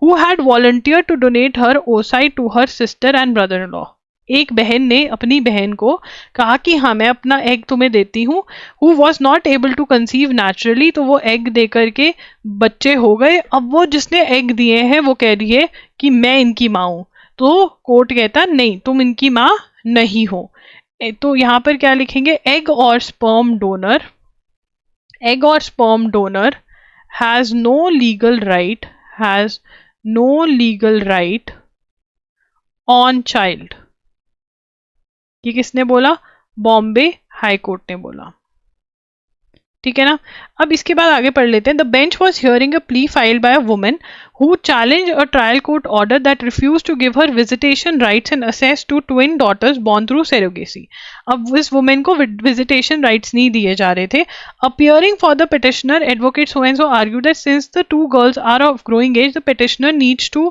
who had volunteered to donate her oocyte to her sister and brother-in-law। एक बहन ने अपनी बहन को कहा कि हाँ मैं अपना एग तुम्हें देती हूँ, who was not able to conceive naturally, तो वो एग दे करके बच्चे हो गए। अब वो जिसने एग दिए हैं वो कह रही है कि मैं इनकी माँ हूँ, तो कोर्ट कहता नहीं तुम इनकी माँ नहीं हो। तो यहाँ पर क्या लिखेंगे, एग और स्पर्म डोनर, एग और sperm donor has no legal right on child. ये किसने बोला, बॉम्बे हाई कोर्ट ने बोला, ठीक है ना। अब इसके बाद आगे पढ़ लेते हैं। The bench was hearing a plea filed by a woman who challenged a trial court order that refused to give her visitation rights and access to twin daughters born through surrogacy। अब इस women को visitation rights नहीं दिए जा रहे थे। Appearing for the petitioner, advocate so and so argued that since the two girls are of growing age, the petitioner needs to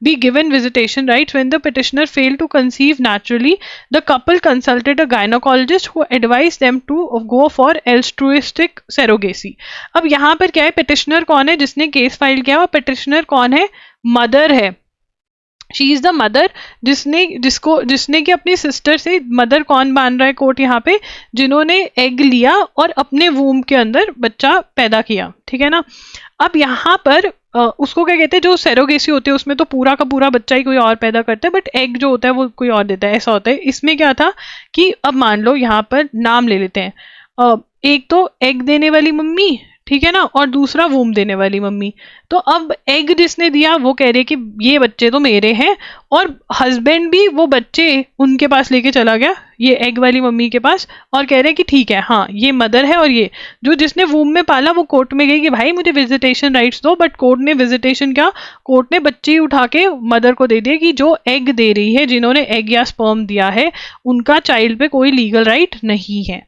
be given visitation rights। When the petitioner failed to conceive naturally, the couple consulted a gynecologist who advised them to go for altruistic surrogacy। अब यहाँ पर क्या है, petitioner कौन है, जिसने case file किया, और petitioner कौन है, मदर है। शी इज द मदर, जिसने कि अपनी सिस्टर से, मदर कौन मान रहा है कोर्ट यहाँ पे, जिन्होंने एग लिया और अपने वूम के अंदर बच्चा पैदा किया, ठीक है ना। अब यहाँ पर उसको क्या कहते हैं, जो सेरोगेसी होती है उसमें तो पूरा का पूरा बच्चा ही कोई और पैदा करता है, बट एग जो होता है वो कोई और देता है, ऐसा होता है। इसमें क्या था कि अब मान लो यहाँ पर नाम ले लेते हैं, एक तो एग देने वाली मम्मी, ठीक है ना, और दूसरा वूम देने वाली मम्मी। तो अब एग जिसने दिया वो कह रही है कि ये बच्चे तो मेरे हैं, और हस्बैंड भी वो बच्चे उनके पास लेके चला गया, ये एग वाली मम्मी के पास, और कह रहे हैं कि ठीक है हाँ ये मदर है, और ये जो जिसने वूम में पाला वो कोर्ट में गई कि भाई मुझे विजिटेशन राइट्स दो, बट कोर्ट ने विजिटेशन क्या, कोर्ट ने बच्चे ही उठा के मदर को दे दिया कि जो एग दे रही है, जिन्होंने एग या स्पर्म दिया है, उनका चाइल्ड पे कोई लीगल राइट नहीं है,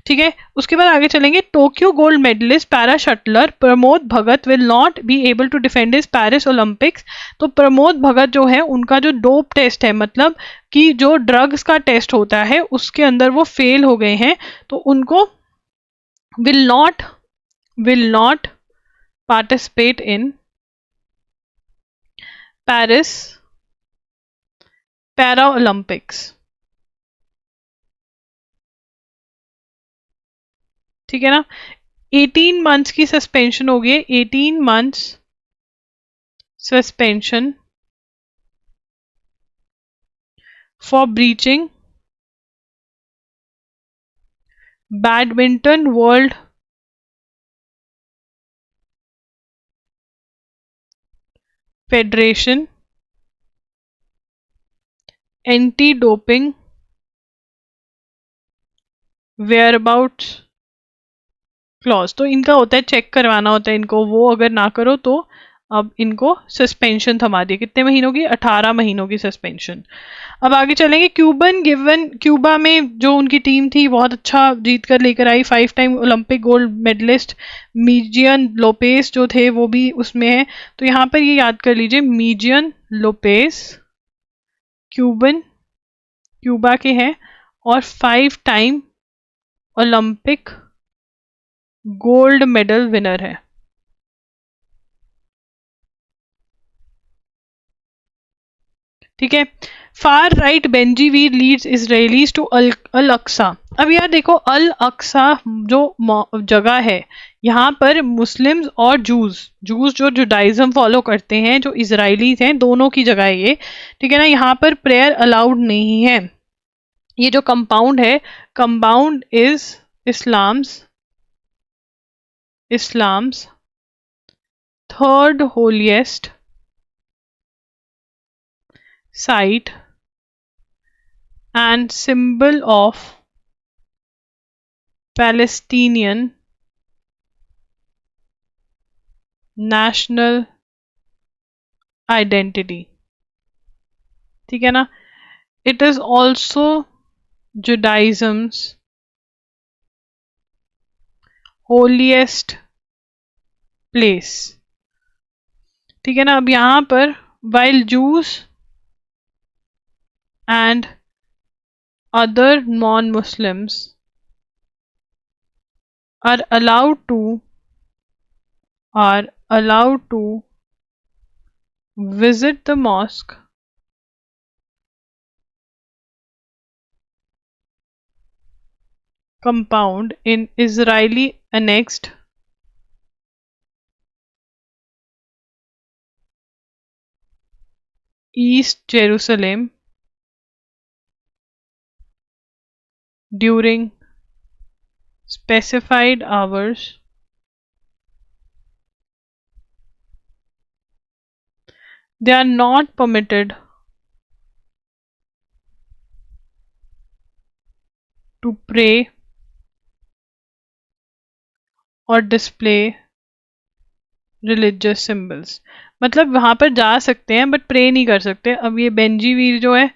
ठीक है। उसके बाद आगे चलेंगे। Tokyo gold medallist para shuttler Pramod Bhagat will not be able to defend his Paris Olympics. तो प्रमोद भगत जो है उनका जो डोप टेस्ट है, मतलब कि जो ड्रग्स का टेस्ट होता है उसके अंदर वो फेल हो गए हैं, तो उनको will not participate in Paris para Olympics, ठीक है ना। 18 मंथ्स की सस्पेंशन हो गई, 18 months suspension for breaching badminton world federation anti doping whereabouts clause. तो इनका होता है चेक करवाना होता है इनको, वो अगर ना करो तो अब इनको सस्पेंशन थमा दिया, कितने महीनों की, 18 महीनों की सस्पेंशन। अब आगे चलेंगे। क्यूबा में जो उनकी टीम थी बहुत अच्छा जीत कर लेकर आई, 5 time Olympic gold medallist Mijain Lopez जो थे वो भी उसमें है। तो यहाँ पर ये याद कर लीजिए, मीजियन लोपेस क्यूबा के हैं और 5 time Olympic gold medal winner है। ठीक है। Far right Ben Gvir leads Israelis to Al Aqsa. अब यार देखो, अल अक्सा जो जगह है, यहाँ पर मुस्लिम्स और जूस जो जुडाइज्म फॉलो करते हैं, जो इजराइलीज हैं, दोनों की जगह है ये। ठीक है ना, यहाँ पर प्रेयर अलाउड नहीं है। ये जो कंपाउंड है, compound is Islam's third holiest site and symbol of Palestinian national identity। ठीक है ना, it is also Judaism's holiest place। ठीक है ना, अब यहाँ पर while Jews and other non-Muslims are allowed to visit the mosque compound in Israeli annexed East Jerusalem during specified hours they are not permitted to pray or display religious symbols। मतलब वहां पर जा सकते हैं बट प्रे नहीं कर सकते। अब ये बेंजीवीर जो है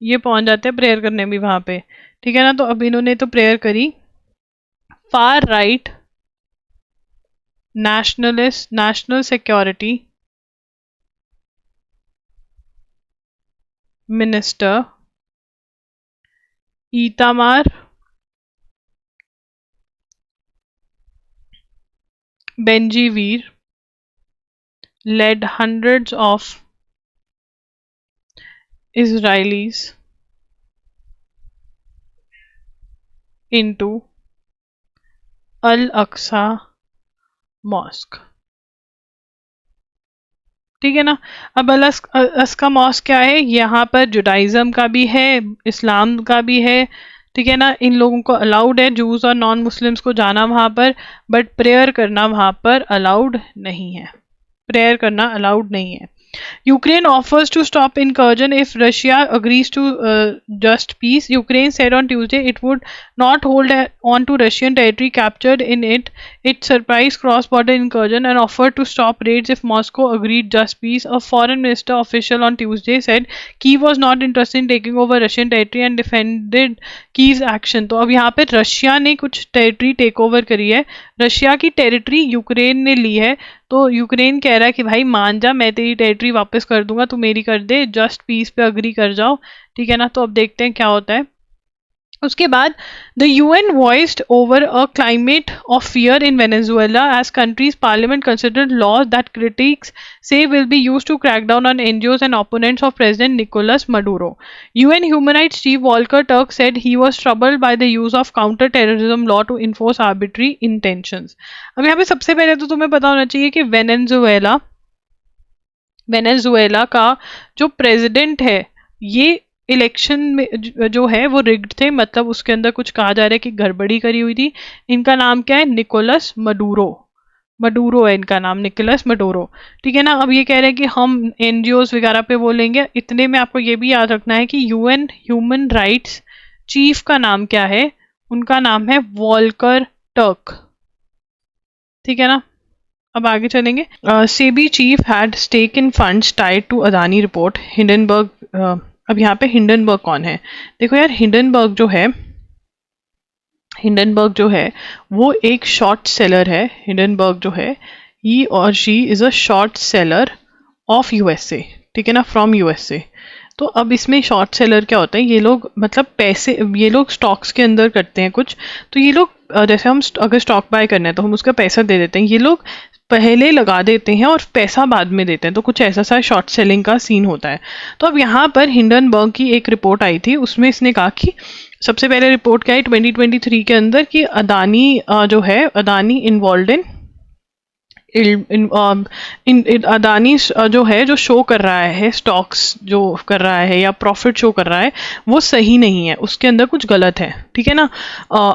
ये पहुंच जाते हैं प्रेयर करने भी वहां पे। ठीक है ना, तो अब इन्होंने तो प्रेयर करी। Far right national security minister Itamar Ben Gvir led hundreds of Israelis into Al-Aqsa Mosque। ठीक है ना, अब अल-अक्सा मॉस्क क्या है, यहाँ पर जुडाइज्म का भी है, इस्लाम का भी है। ठीक है ना, इन लोगों को अलाउड है, जूस और नॉन मुस्लिम्स को जाना वहां पर, बट प्रेयर करना वहां पर अलाउड नहीं है। प्रेयर करना अलाउड नहीं है। Ukraine offers to stop incursion if Russia agrees to just peace. Ukraine said on Tuesday it would not hold on to Russian territory captured in its surprise cross-border incursion and offered to stop raids if Moscow agreed just peace. A foreign minister official on Tuesday said Kyiv was not interested in taking over Russian territory and defended Kyiv's action। तो अब यहाँ पे Russia ने कुछ territory take over करी है, Russia की territory Ukraine ने ली है। तो यूक्रेन कह रहा है कि भाई मान जा, मैं तेरी टेरिटरी वापस कर दूंगा, तू मेरी कर दे, जस्ट पीस पे अग्री कर जाओ। ठीक है ना, तो अब देखते हैं क्या होता है। उसके बाद the UN voiced over a climate of fear in Venezuela as countries parliament considered laws that critics say will be used to crack down on NGOs and opponents of president Nicolas Maduro. UN human rights chief Volker Turk said he was troubled by the use of counter terrorism law to enforce arbitrary intentions. अब यहाँ पे सबसे पहले तो तुम्हें पता होना चाहिए कि वेनेजुएला का जो प्रेसिडेंट है, ये इलेक्शन में जो है वो रिग्ड थे, मतलब उसके अंदर कुछ कहा जा रहा है कि गड़बड़ी करी हुई थी। इनका नाम क्या है, निकोलस मडूरो है इनका नाम, निकोलस मडूरो। ठीक है ना, अब ये कह रहे हैं कि हम एनजीओज वगैरह पे बोलेंगे। इतने में आपको ये भी याद रखना है कि यूएन ह्यूमन राइट्स चीफ का नाम क्या है, उनका नाम है वॉल्कर टर्क। ठीक है ना, अब आगे चलेंगे। SEBI chief had stake in funds tied to Adani report Hindenburg. अब यहाँ पे हिंडनबर्ग कौन है? देखो यार, हिंडनबर्ग जो है वो एक शॉर्ट सेलर है। हिंडनबर्ग जो है, ही और she is a short seller of USA, ठीक है ना, फ्रॉम यूएसए। तो अब इसमें शॉर्ट सेलर क्या होता है? ये लोग मतलब पैसे, ये लोग स्टॉक्स के अंदर करते हैं कुछ। तो ये लोग जैसे हम अगर स्टॉक बाय करना है तो हम उसका पैसा दे देते हैं, ये लोग पहले लगा देते हैं और पैसा बाद में देते हैं। तो कुछ ऐसा सा शॉर्ट सेलिंग का सीन होता है। तो अब यहाँ पर हिंडनबर्ग की एक रिपोर्ट आई थी, उसमें इसने कहा कि सबसे पहले रिपोर्ट क्या है 2023 के अंदर कि अदानी जो है, अदानी इन्वॉल्व इन अदानी जो है, जो शो कर रहा है स्टॉक्स जो कर रहा है या प्रॉफिट शो कर रहा है, वो सही नहीं है, उसके अंदर कुछ गलत है, ठीक है ना।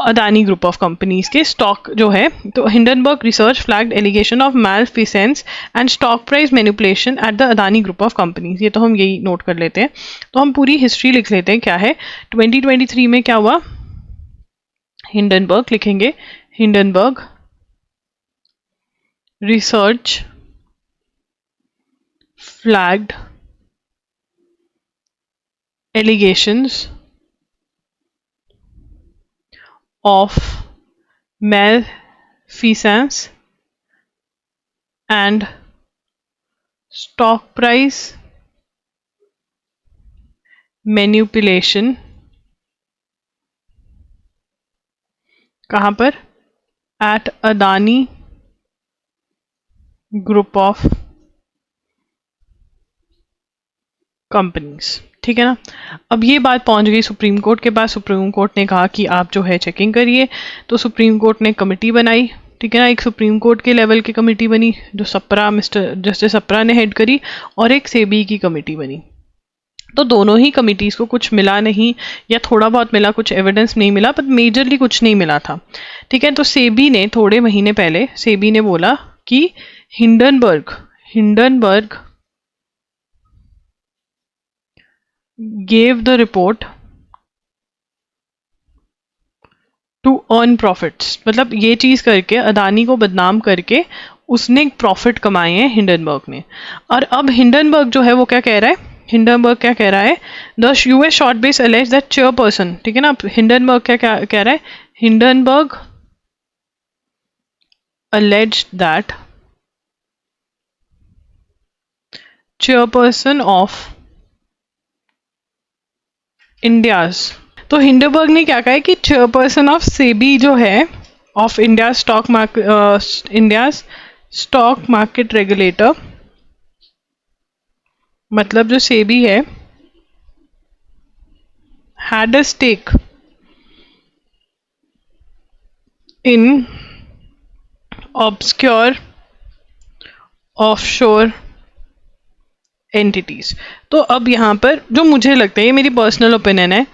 अदानी ग्रुप ऑफ कंपनीज के स्टॉक जो है, तो Hindenburg research flagged allegation of malfeasance and stock price manipulation at the Adani group of companies. ये तो हम यही नोट कर लेते हैं। तो हम पूरी हिस्ट्री लिख लेते हैं क्या है 2023 में क्या हुआ। हिंडनबर्ग लिखेंगे, Hindenburg research flagged allegations of malfeasance and stock price manipulation। कहाँ पर? at Adani group of companies, ठीक है ना। अब ये बात पहुंच गई सुप्रीम कोर्ट के पास। सुप्रीम कोर्ट ने कहा कि आप जो है चेकिंग करिए। तो सुप्रीम कोर्ट ने कमेटी बनाई, ठीक है ना। एक सुप्रीम कोर्ट के लेवल की कमेटी बनी जो सप्रा, मिस्टर जस्टिस सप्रा ने हेड करी, और एक सेबी की कमेटी बनी। तो दोनों ही कमिटीज़ को कुछ मिला नहीं, या थोड़ा बहुत मिला, कुछ एविडेंस नहीं मिला, पर मेजरली कुछ नहीं मिला था, ठीक है। तो सेबी ने थोड़े महीने पहले सेबी ने बोला कि Hindenburg gave the report to earn profits। मतलब ये चीज करके, अदानी को बदनाम करके उसने प्रॉफिट कमाए हैं हिंडनबर्ग ने। और अब हिंडनबर्ग जो है वो क्या कह रहा है? हिंडनबर्ग क्या कह रहा है? The US short base allege that chairperson, ठीक है ना। हिंडनबर्ग क्या कह रहा है? Hindenburg alleged that chairperson of India's. तो हिंडनबर्ग ने क्या कहा है कि चेयरपर्सन ऑफ सेबी जो है, of India stock market regulator, मतलब जो सेबी है, had a stake in obscure offshore entities. तो अब यहाँ पर जो मुझे लगता है, ये मेरी पर्सनल ओपिनियन है,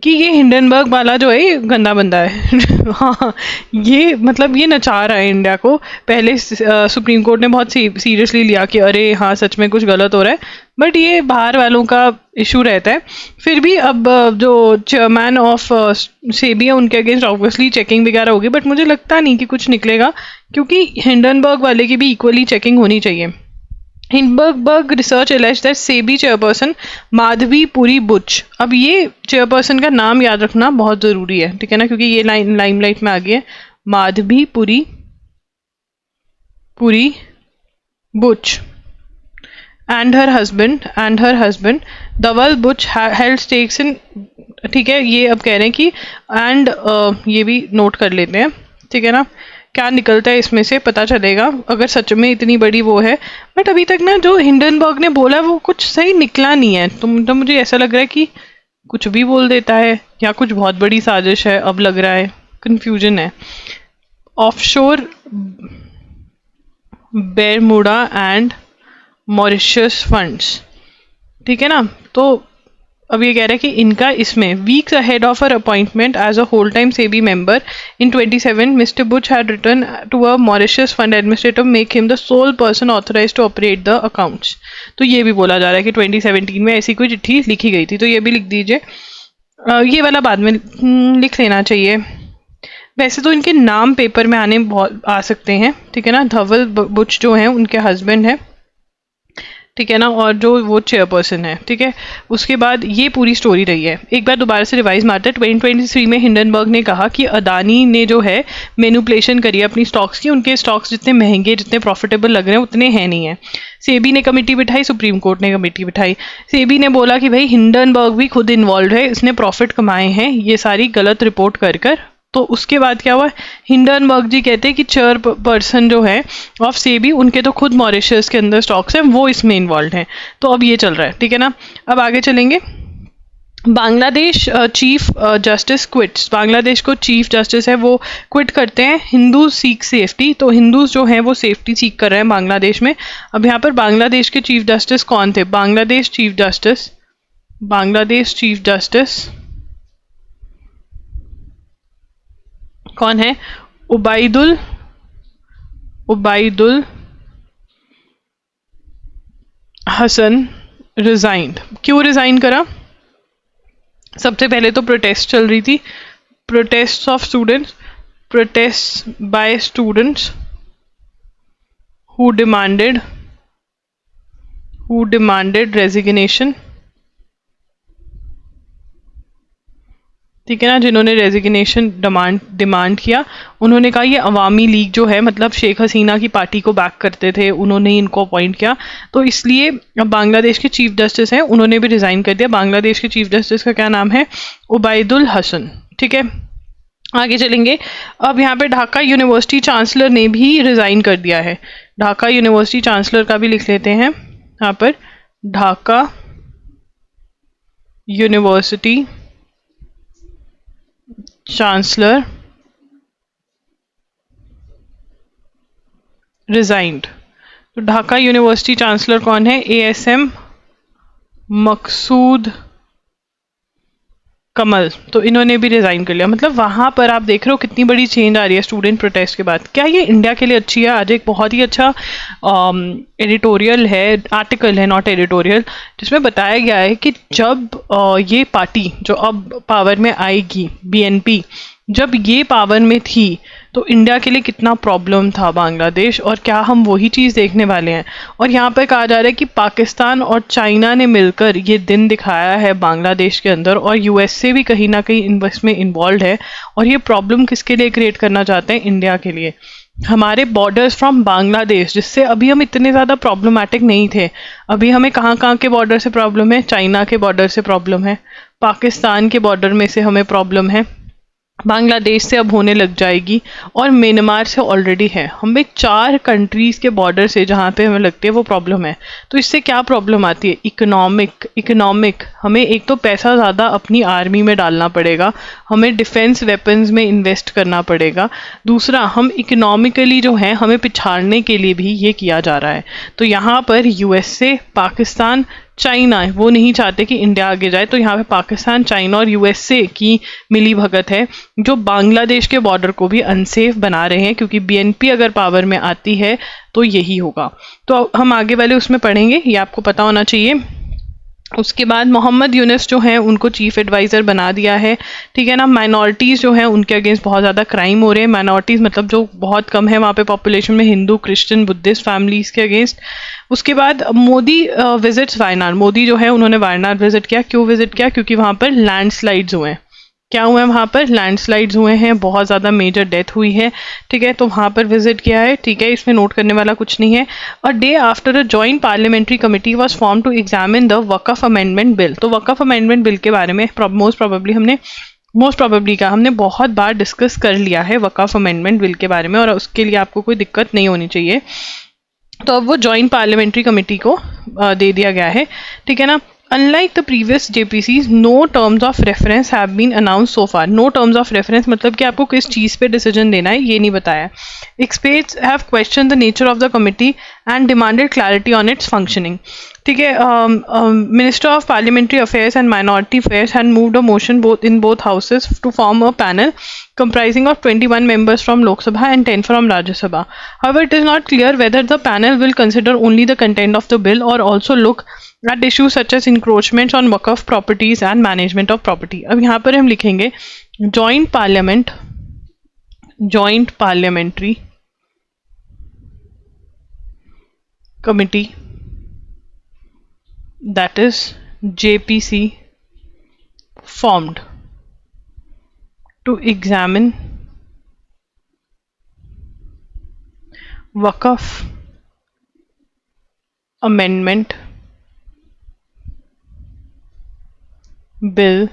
कि ये हिंडनबर्ग वाला जो है ये गंदा बंदा है। हाँ, ये मतलब ये नचा रहा है इंडिया को। पहले सुप्रीम कोर्ट ने बहुत सीरियसली लिया कि अरे हाँ सच में कुछ गलत हो रहा है, बट ये बाहर वालों का इशू रहता है। फिर भी अब जो चेयरमैन ऑफ सेबी है उनके अगेंस्ट ऑब्वियसली चेकिंग वगैरह होगी, बट मुझे लगता नहीं कि कुछ निकलेगा, क्योंकि हिंडनबर्ग वाले की भी इक्वली चेकिंग होनी चाहिए। Hindenburg research alleges that SEBI chairperson Madhabi Puri Buch. अब ये चेयरपर्सन का नाम याद रखना बहुत जरूरी है, ठीक है ना, क्योंकि ये लाइमलाइट में आ गई है। Madhabi Puri Buch and her husband Dhaval Buch held stakes in, ठीक है। ये अब कह रहे हैं कि एंड ये भी नोट कर लेते हैं, ठीक है ना। क्या निकलता है इसमें से पता चलेगा, अगर सच में इतनी बड़ी वो है। बट अभी तक ना जो हिंडनबर्ग ने बोला वो कुछ सही निकला नहीं है। तो मुझे ऐसा लग रहा है कि कुछ भी बोल देता है, या कुछ बहुत बड़ी साजिश है। अब लग रहा है कंफ्यूजन है। ऑफशोर बेरमुडा एंड मॉरिशस फंड्स, ठीक है ना। तो अब ये कह रहा है कि इनका इसमें weeks ahead of her appointment as a whole time SEBI member in 27 Mr Buch had written to a Mauritius fund administrator make him the sole person authorise to operate the accounts. तो ये भी बोला जा रहा है कि 2017 में ऐसी कोई चिट्ठी लिखी गई थी। तो ये भी लिख दीजिए, ये वाला बाद में लिख लेना चाहिए। वैसे तो इनके नाम पेपर में आने बहुत आ सकते हैं, ठीक है ना। धवल बुच जो हैं उनके हस्बैंड हैं, ठीक है ना, और जो वो चेयरपर्सन है, ठीक है। उसके बाद ये पूरी स्टोरी रही है। एक बार दोबारा से रिवाइज मारते हैं। 2023 में हिंडनबर्ग ने कहा कि अदानी ने जो है मैनिपुलेशन करी है अपनी स्टॉक्स की, उनके स्टॉक्स जितने महंगे जितने प्रॉफिटेबल लग रहे हैं उतने हैं नहीं है। सेबी ने कमेटी बिठाई, सुप्रीम कोर्ट ने कमेटी बिठाई। सेबी ने बोला कि भाई हिंडनबर्ग भी खुद इन्वॉल्व है, इसने प्रॉफिट कमाए हैं ये सारी गलत रिपोर्ट कर कर। तो उसके बाद क्या हुआ, हिंडनबर्ग जी कहते हैं कि चेयर पर्सन जो है ऑफ सेबी, उनके तो खुद मॉरिशस के अंदर स्टॉक्स हैं, वो इसमें इन्वॉल्व हैं। तो अब ये चल रहा है, ठीक है ना। अब आगे चलेंगे। Bangladesh chief justice quits, Bangladesh को चीफ जस्टिस है वो क्विट करते हैं। हिंदू सीख सेफ्टी, तो हिंदूज जो हैं वो सेफ्टी सीख कर रहे हैं बांग्लादेश में। अब यहाँ पर बांग्लादेश के चीफ जस्टिस कौन थे? बांग्लादेश चीफ जस्टिस कौन है? उबाइदुल हसन रिजाइंड। क्यों रिजाइन करा? सबसे पहले तो प्रोटेस्ट चल रही थी, protest by students who demanded resignation, ठीक है ना, जिन्होंने रेजिग्नेशन डिमांड किया। उन्होंने कहा ये अवामी लीग जो है, मतलब शेख हसीना की पार्टी को बैक करते थे, उन्होंने इनको अपॉइंट किया। तो इसलिए अब बांग्लादेश के चीफ जस्टिस हैं, उन्होंने भी रिजाइन कर दिया। बांग्लादेश के चीफ जस्टिस का क्या नाम है? उबाइदुल हसन, ठीक है। आगे चलेंगे। अब यहाँ पे ढाका यूनिवर्सिटी चांसलर ने भी रिजाइन कर दिया है। ढाका यूनिवर्सिटी चांसलर का भी लिख लेते हैं यहाँ पर, ढाका यूनिवर्सिटी चांसलर रिजाइंड। तो ढाका यूनिवर्सिटी चांसलर कौन है? ASM मकसूद कमल। तो इन्होंने भी रिजाइन कर लिया। मतलब वहां पर आप देख रहे हो कितनी बड़ी चेंज आ रही है स्टूडेंट प्रोटेस्ट के बाद। क्या ये इंडिया के लिए अच्छी है? आज एक बहुत ही अच्छा एडिटोरियल है, आर्टिकल है, नॉट एडिटोरियल, जिसमें बताया गया है कि जब ये पार्टी जो अब पावर में आएगी, BNP, जब ये पावर में थी तो इंडिया के लिए कितना प्रॉब्लम था बांग्लादेश, और क्या हम वही चीज़ देखने वाले हैं। और यहाँ पे कहा जा रहा है कि पाकिस्तान और चाइना ने मिलकर ये दिन दिखाया है बांग्लादेश के अंदर, और USA भी कहीं ना कहीं इसमें इन्वॉल्व है। और ये प्रॉब्लम किसके लिए क्रिएट करना चाहते हैं? इंडिया के लिए। हमारे बॉर्डर्स फ्रॉम बांग्लादेश, जिससे अभी हम इतने ज़्यादा प्रॉब्लमैटिक नहीं थे। अभी हमें कहाँ कहाँ के बॉर्डर से प्रॉब्लम है? चाइना के बॉर्डर से प्रॉब्लम है, पाकिस्तान के बॉर्डर में से हमें प्रॉब्लम है, बांग्लादेश से अब होने लग जाएगी, और म्यांमार से ऑलरेडी है। हमें 4 कंट्रीज़ के बॉर्डर से जहाँ पे हमें लगती है वो प्रॉब्लम है। तो इससे क्या प्रॉब्लम आती है? इकोनॉमिक। हमें एक तो पैसा ज़्यादा अपनी आर्मी में डालना पड़ेगा, हमें डिफेंस वेपन्स में इन्वेस्ट करना पड़ेगा। दूसरा, हम इकोनॉमिकली जो है हमें पिछाड़ने के लिए भी ये किया जा रहा है। तो यहाँ पर USA, पाकिस्तान, चाइना वो नहीं चाहते कि इंडिया आगे जाए। तो यहाँ पे पाकिस्तान, चाइना और USA की मिली भगत है जो बांग्लादेश के बॉर्डर को भी अनसेफ बना रहे हैं, क्योंकि BNP अगर पावर में आती है तो यही होगा। तो हम आगे वाले उसमें पढ़ेंगे, ये आपको पता होना चाहिए। उसके बाद मोहम्मद यूनुस जो हैं उनको चीफ एडवाइज़र बना दिया है, ठीक है ना। माइनॉरिटीज़ जो हैं उनके अगेंस्ट बहुत ज़्यादा क्राइम हो रहे हैं। माइनॉरिटीज़ मतलब जो बहुत कम है वहाँ पे पॉपुलेशन में, हिंदू, क्रिश्चियन, बुद्धिस्ट फैमिलीज़ के अगेंस्ट। उसके बाद मोदी विजिट्स वायनाड। मोदी जो है उन्होंने वायनाड विजिट किया। क्यों विजिट किया? क्योंकि वहाँ पर लैंडस्लाइड्स हुए हैं। क्या हुए हैं वहाँ पर? लैंडस्लाइड्स हुए हैं, बहुत ज़्यादा मेजर डेथ हुई है, ठीक है। तो वहाँ पर विजिट किया है, ठीक है। इसमें नोट करने वाला कुछ नहीं है। A day after a joint parliamentary committee was form to examine the Waqf amendment bill. तो वक्फ अमेंडमेंट बिल के बारे में मोस्ट प्रॉबेबली हमने बहुत बार डिस्कस कर लिया है वक्फ अमेंडमेंट बिल के बारे में, और उसके लिए आपको कोई दिक्कत नहीं होनी चाहिए। तो अब वो जॉइंट पार्लियामेंट्री कमेटी को दे दिया गया है, ठीक है ना। Unlike the previous JPCs, no terms of reference have been announced so far. No terms of reference मतलब कि आपको किस चीज़ पे डिसीजन देना है ये नहीं बताया। Experts have questioned the nature of the committee and demanded clarity on its functioning. ठीक है। Minister of Parliamentary Affairs and Minority Affairs had moved a motion in both houses to form a panel comprising of 21 members from Lok Sabha and 10 from Rajya Sabha. However, it is not clear whether the panel will consider only the content of the bill or also look at issues such as encroachments on वक़फ़ properties and management of property. अब यहाँ पर हम लिखेंगे joint parliament Joint Parliamentary Committee, that is JPC, formed to examine Waqf Amendment Bill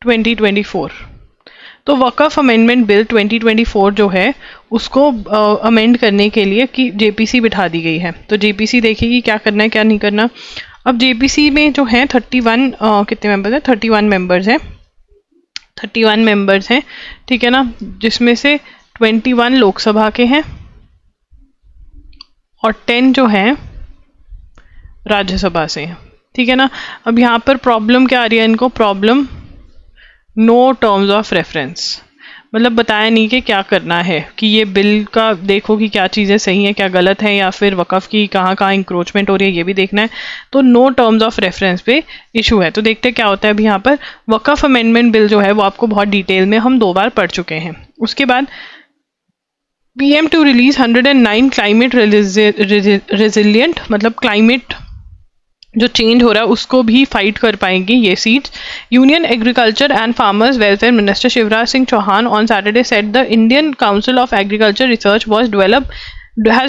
2024। तो वक़फ़ amendment bill 2024 जो है उसको amend करने के लिए कि जेपीसी बिठा दी गई है। तो जेपीसी देखेगी क्या करना है क्या नहीं करना। अब जेपीसी में जो है 31 कितने मेंबर्स हैं, 31 मेंबर्स हैं, 31 मेंबर्स हैं, ठीक है ना, जिसमें से 21 लोकसभा के हैं और 10 जो हैं राज्यसभा से हैं, ठीक है ना। अब यहाँ पर प्रॉब्लम क्या आ रही है इनको, problem no terms of reference, मतलब बताया नहीं कि क्या करना है, कि ये बिल का देखो कि क्या चीज़ें सही हैं क्या गलत है, या फिर वक़फ़ की कहाँ कहाँ इंक्रोचमेंट हो रही है ये भी देखना है। तो नो टर्म्स ऑफ रेफरेंस पे इशू है। तो देखते हैं क्या होता है। अभी यहाँ पर वक़फ़ अमेंडमेंट बिल जो है वो आपको बहुत डिटेल में हम 2 बार पढ़ चुके हैं। उसके बाद PM to release 109 climate resilient, मतलब क्लाइमेट जो चेंज हो रहा है उसको भी फाइट कर पाएंगी ये seeds. Union agriculture and farmers welfare minister Shivraj Singh Chouhan on Saturday said the Indian council of agriculture research has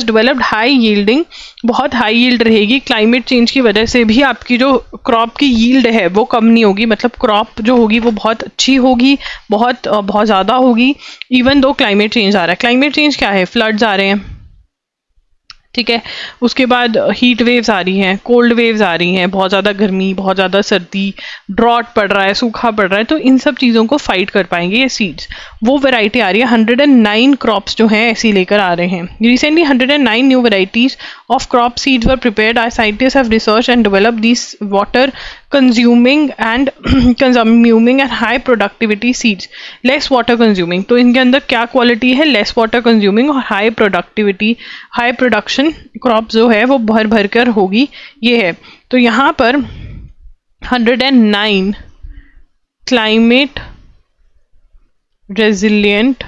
developed high yielding, बहुत हाई यील्ड रहेगी। क्लाइमेट चेंज की वजह से भी आपकी जो क्रॉप की यील्ड है वो कम नहीं होगी, मतलब क्रॉप जो होगी वो बहुत अच्छी होगी, बहुत ज़्यादा होगी, इवन दो क्लाइमेट चेंज आ रहा है। क्लाइमेट चेंज क्या है, फ्लड्स आ रहे हैं, ठीक है। उसके बाद हीट वेव्स आ रही हैं, कोल्ड वेव्स आ रही हैं, बहुत ज़्यादा गर्मी, बहुत ज़्यादा सर्दी, ड्रॉट पड़ रहा है, सूखा पड़ रहा है। तो इन सब चीज़ों को फाइट कर पाएंगे ये सीड्स। वो वैरायटी आ रही है, 109 क्रॉप्स जो हैं ऐसी लेकर आ रहे हैं। Recently 109 new varieties of crop seeds were prepared. Our scientist have research and develop this water consuming and high productivity seeds, less water consuming. तो इनके अंदर क्या क्वालिटी है, लेस वाटर कंज्यूमिंग और high productivity, high production crop जो है वो भर भर कर होगी, ये है। तो यहाँ पर 109 क्लाइमेट रेजिलिएंट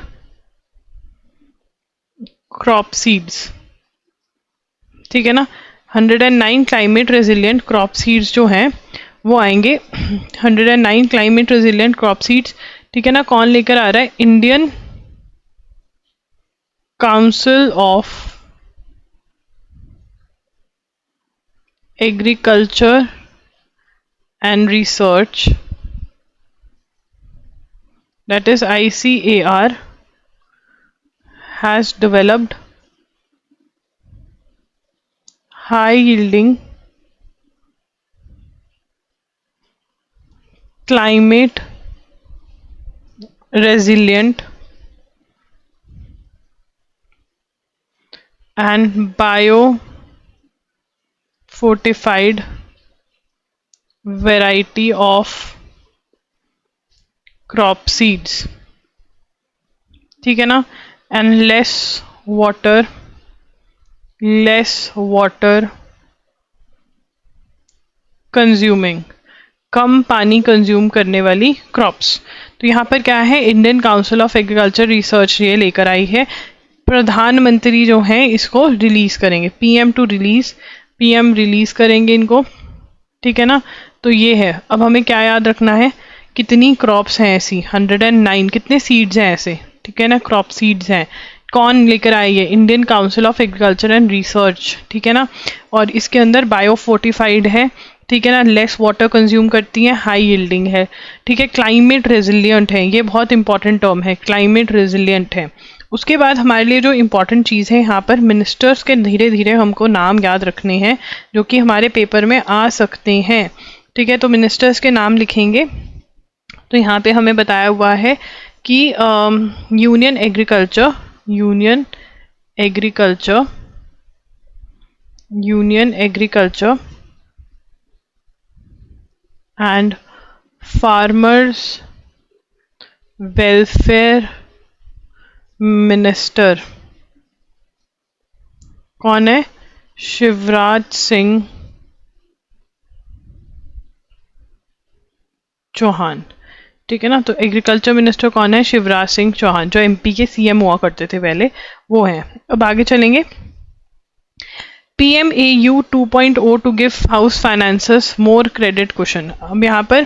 क्रॉप सीड्स, ठीक है ना, 109 क्लाइमेट रेजिलिएंट क्रॉप सीड्स जो हैं वो आएंगे। 109 क्लाइमेट रेजिलिएंट क्रॉप सीड्स, ठीक है ना। कौन लेकर आ रहा है, Indian council of agriculture and research, that is ICAR, has developed high yielding climate resilient and bio fortified variety of crop seeds, ठीक है ना, and less water कंज्यूमिंग, कम पानी कंज्यूम करने वाली क्रॉप्स। तो यहाँ पर क्या है, Indian council of agriculture research ये लेकर आई है। प्रधानमंत्री जो हैं इसको रिलीज करेंगे, पीएम रिलीज करेंगे इनको, ठीक है ना। तो ये है। अब हमें क्या याद रखना है, कितनी क्रॉप्स हैं ऐसी, 109, कितने सीड्स हैं ऐसे, ठीक है ना, क्रॉप सीड्स हैं। कौन लेकर आई है, Indian council of agriculture and research, ठीक है ना। और इसके अंदर बायो फोर्टिफाइड है, ठीक है ना, लेस वाटर कंज्यूम करती हैं, हाई यील्डिंग है, ठीक है, क्लाइमेट रेजिलिएंट है, ये बहुत इंपॉर्टेंट टर्म है, क्लाइमेट रेजिलिएंट है। उसके बाद हमारे लिए जो इम्पॉर्टेंट चीज़ है यहाँ पर, मिनिस्टर्स के धीरे धीरे हमको नाम याद रखने हैं जो कि हमारे पेपर में आ सकते हैं, ठीक है। तो मिनिस्टर्स के नाम लिखेंगे। तो यहाँ पे हमें बताया हुआ है कि union agriculture and farmers welfare minister कौन है, शिवराज सिंह चौहान, ठीक है ना। तो एग्रीकल्चर मिनिस्टर कौन है? शिवराज सिंह चौहान, जो एमपी के सीएम हुआ करते थे पहले, वो हैं। अब आगे चलेंगे। PMAU 2.0 to give house financiers more credit cushion. अब यहाँ पर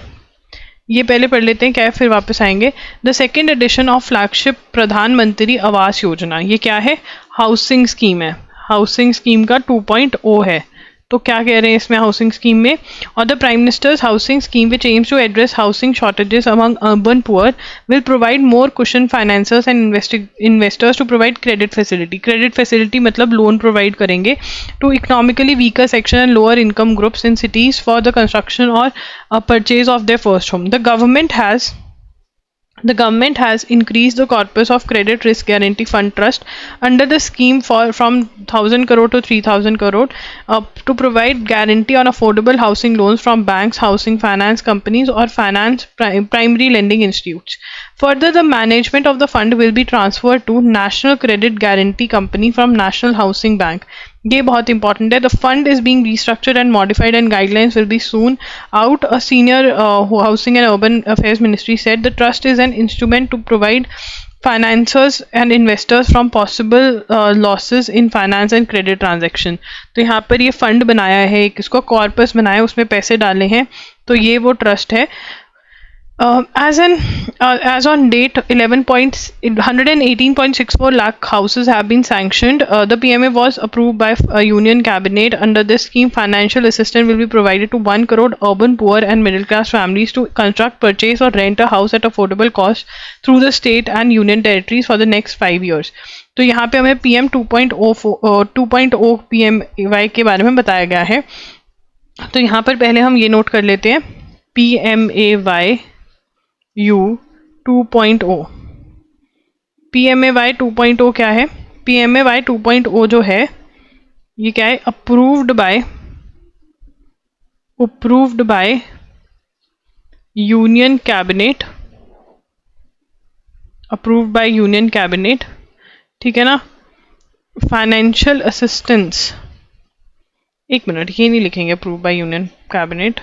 ये पहले पढ़ लेते हैं क्या है, फिर वापस आएंगे। The second edition of flagship प्रधानमंत्री आवास योजना, ये क्या है? हाउसिंग स्कीम है। हाउसिंग स्कीम का 2.0 है। तो क्या कह रहे हैं इसमें हाउसिंग स्कीम में? और the prime minister's housing scheme which aims to address housing shortages among urban poor will provide more cushion financers and investors to provide credit facility. Credit facility मतलब लोन प्रोवाइड करेंगे to economically weaker section and lower income groups in cities for the construction और purchase of their first home. The government has increased the corpus of credit risk guarantee fund trust under the scheme from 1,000 crore to 3,000 crore to provide guarantee on affordable housing loans from banks, housing finance companies or primary lending institutes. Further, the management of the fund will be transferred to National Credit Guarantee Company from National Housing Bank. ये बहुत important है। The fund is being restructured and modified and guidelines will be soon out. A senior housing and urban affairs ministry said the trust is an instrument to provide financiers and investors from possible losses in finance and credit transaction. तो यहाँ पर ये fund बनाया है, एक इसको corpus बनाया है, उसमें पैसे डाले हैं, तो ये वो ट्रस्ट है। As on date, 118.64 lakh houses have been sanctioned. The PMA was approved by Union Cabinet. Under this scheme, financial assistance will be provided to 1 crore urban poor and middle class families to construct, purchase or rent a house at affordable cost through the state and union territories for the next 5 years. तो यहाँ पे हमें PM 2.0 PMAY के बारे में बताया गया है। तो यहाँ पर पहले हम ये नोट कर लेते हैं, PMAY U 2.0। PMAY 2.0 क्या है? PMAY 2.0 जो है ये क्या है? Approved by union cabinet, approved by union cabinet, ठीक है ना। फाइनेंशियल असिस्टेंस, एक मिनट, ये नहीं लिखेंगे अप्रूव्ड बाय यूनियन कैबिनेट,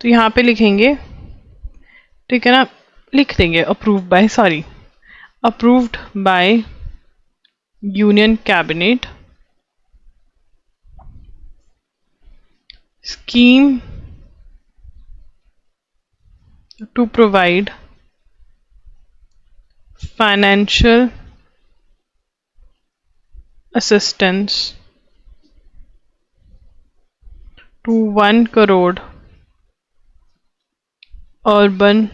तो यहाँ पे लिखेंगे, ठीक है ना, लिख देंगे approved by union cabinet scheme to provide financial assistance to 1 crore urban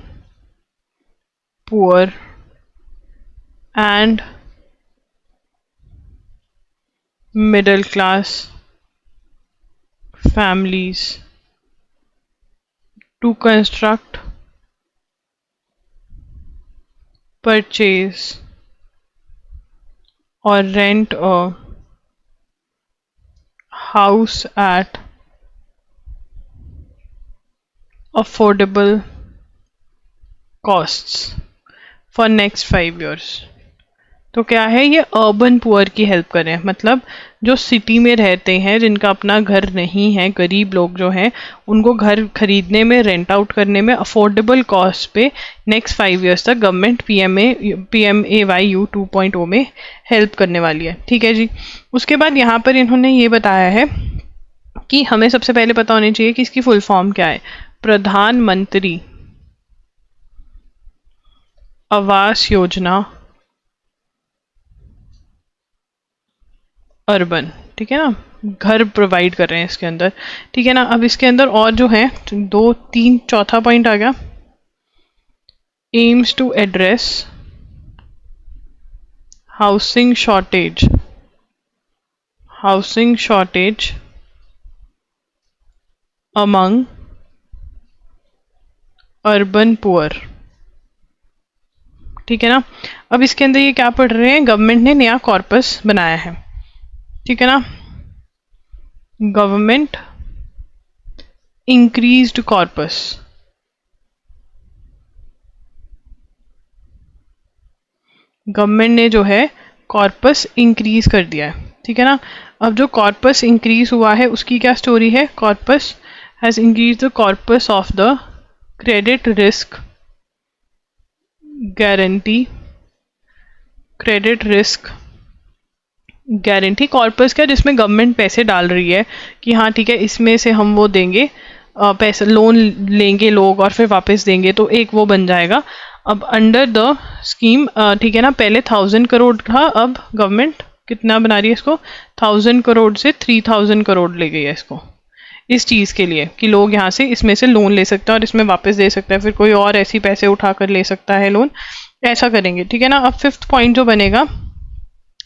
poor and middle class families to construct, purchase or rent a house at affordable costs for next 5 years। तो क्या है, ये अर्बन पुअर की help कर रहे हैं, मतलब जो सिटी में रहते हैं, जिनका अपना घर नहीं है, गरीब लोग जो हैं, उनको घर खरीदने में, रेंट आउट करने में अफोर्डेबल कॉस्ट पे नेक्स्ट 5 इयर्स तक गवर्नमेंट PMAY 2.0 में हेल्प करने वाली है। ठीक है जी। उसके बाद यहाँ पर इन्होंने ये बताया है कि हमें सबसे पहले पता होनी चाहिए कि इसकी फुल फॉर्म क्या है। प्रधानमंत्री आवास योजना अर्बन, ठीक है ना, घर प्रोवाइड कर रहे हैं इसके अंदर, ठीक है ना। अब इसके अंदर और जो है 2, 3, चौथा पॉइंट आ गया, aims to address housing shortage among urban poor, ठीक है ना। अब इसके अंदर ये क्या पढ़ रहे हैं, गवर्नमेंट ने नया कॉर्पस बनाया है, ठीक है ना। गवर्नमेंट इंक्रीज्ड कॉर्पस, गवर्नमेंट ने जो है कॉर्पस इंक्रीज कर दिया है, ठीक है ना। अब जो कॉर्पस इंक्रीज हुआ है उसकी क्या स्टोरी है, corpus has increase the corpus of the credit risk guarantee corpus का, जिसमें गवर्नमेंट पैसे डाल रही है कि हाँ ठीक है इसमें से हम वो देंगे, पैसे लोन लेंगे लोग और फिर वापस देंगे, तो एक वो बन जाएगा। अब अंडर द स्कीम, ठीक है ना, पहले 1000 करोड़ था, अब गवर्नमेंट कितना बना रही है इसको, 1000 करोड़ से 3000 करोड़ ले गई है इसको, इस चीज़ के लिए कि लोग यहाँ से इसमें से लोन ले सकते हैं और इसमें वापस दे सकते हैं, फिर कोई और ऐसी पैसे उठा कर ले सकता है लोन, ऐसा करेंगे, ठीक है ना। अब 5th पॉइंट जो बनेगा,